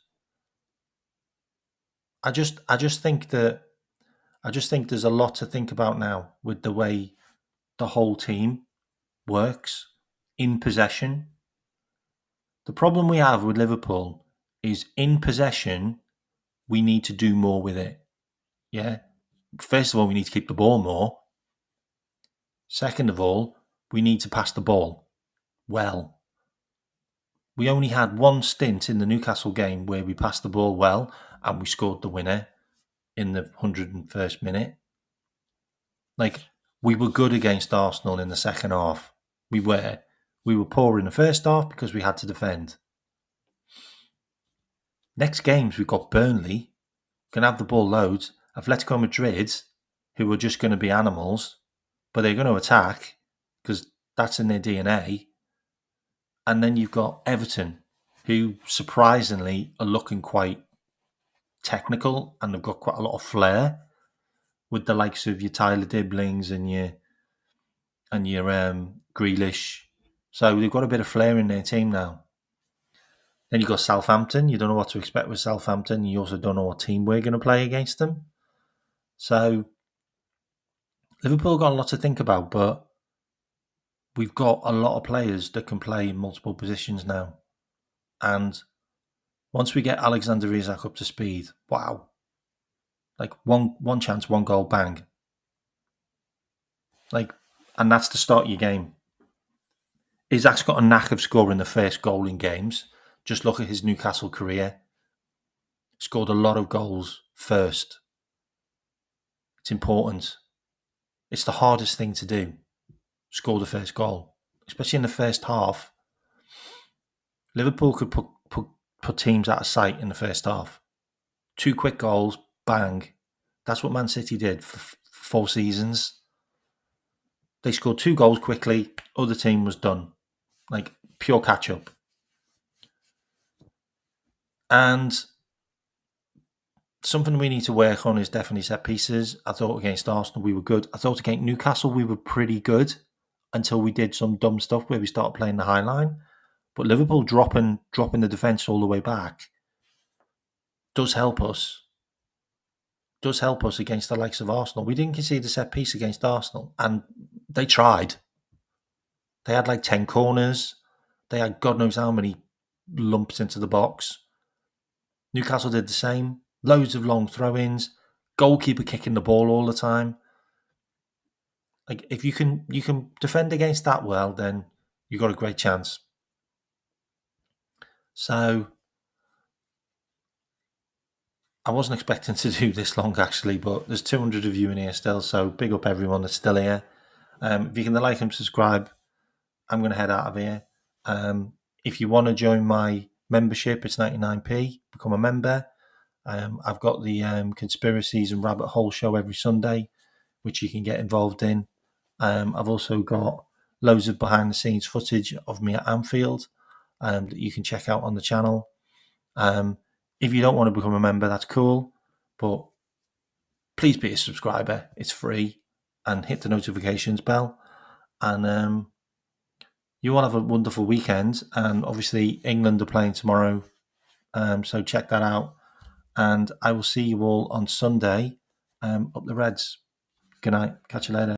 I just think there's a lot to think about now with the way the whole team works in possession. The problem we have with Liverpool is, in possession, we need to do more with it. Yeah. First of all, we need to keep the ball more. Second of all, we need to pass the ball well. We only had one stint in the Newcastle game where we passed the ball well and we scored the winner in the 101st minute. Like, we were good against Arsenal in the second half. We were poor in the first half because we had to defend. Next games, we've got Burnley, can have the ball loads. Atletico Madrid, who are just going to be animals, but they're going to attack because that's in their DNA. And then you've got Everton, who surprisingly are looking quite technical and they've got quite a lot of flair, with the likes of your Tyler Dibblings and your Grealish. So they've got a bit of flair in their team now. Then you've got Southampton. You don't know what to expect with Southampton. You also don't know what team we're going to play against them. So Liverpool got a lot to think about, but we've got a lot of players that can play in multiple positions now. And once we get Alexander Isak up to speed, wow. Like, one chance, one goal, bang. Like, and that's the start of your game. Isak's got a knack of scoring the first goal in games. Just look at his Newcastle career. scored a lot of goals first. It's important. It's the hardest thing to do, score the first goal, especially in the first half. Liverpool could put teams out of sight in the first half. 2 quick goals, bang. That's what Man City did for 4 seasons. They scored 2 goals quickly, other team was done. Like pure catch up. And something we need to work on is definitely set pieces. I thought against Arsenal we were good. I thought against Newcastle we were pretty good until we did some dumb stuff where we started playing the high line. But Liverpool dropping the defence all the way back does help us. Does help us against the likes of Arsenal. We didn't concede a set piece against Arsenal, and they tried. They had like 10 corners. They had God knows how many lumps into the box. Newcastle did the same. Loads of long throw-ins. Goalkeeper kicking the ball all the time. Like if you can defend against that well, then you've got a great chance. So I wasn't expecting to do this long actually, but there's 200 of you in here still, so big up everyone that's still here. If you can like and subscribe, I'm going to head out of here. If you want to join my membership, it's 99p. Become a member. I've got the Conspiracies and Rabbit Hole show every Sunday, which you can get involved in. I've also got loads of behind-the-scenes footage of me at Anfield that you can check out on the channel. If you don't want to become a member, that's cool, but please be a subscriber. It's free, and hit the notifications bell. And you all have a wonderful weekend. And obviously, England are playing tomorrow, so check that out. And I will see you all on Sunday up the Reds. Good night. Catch you later.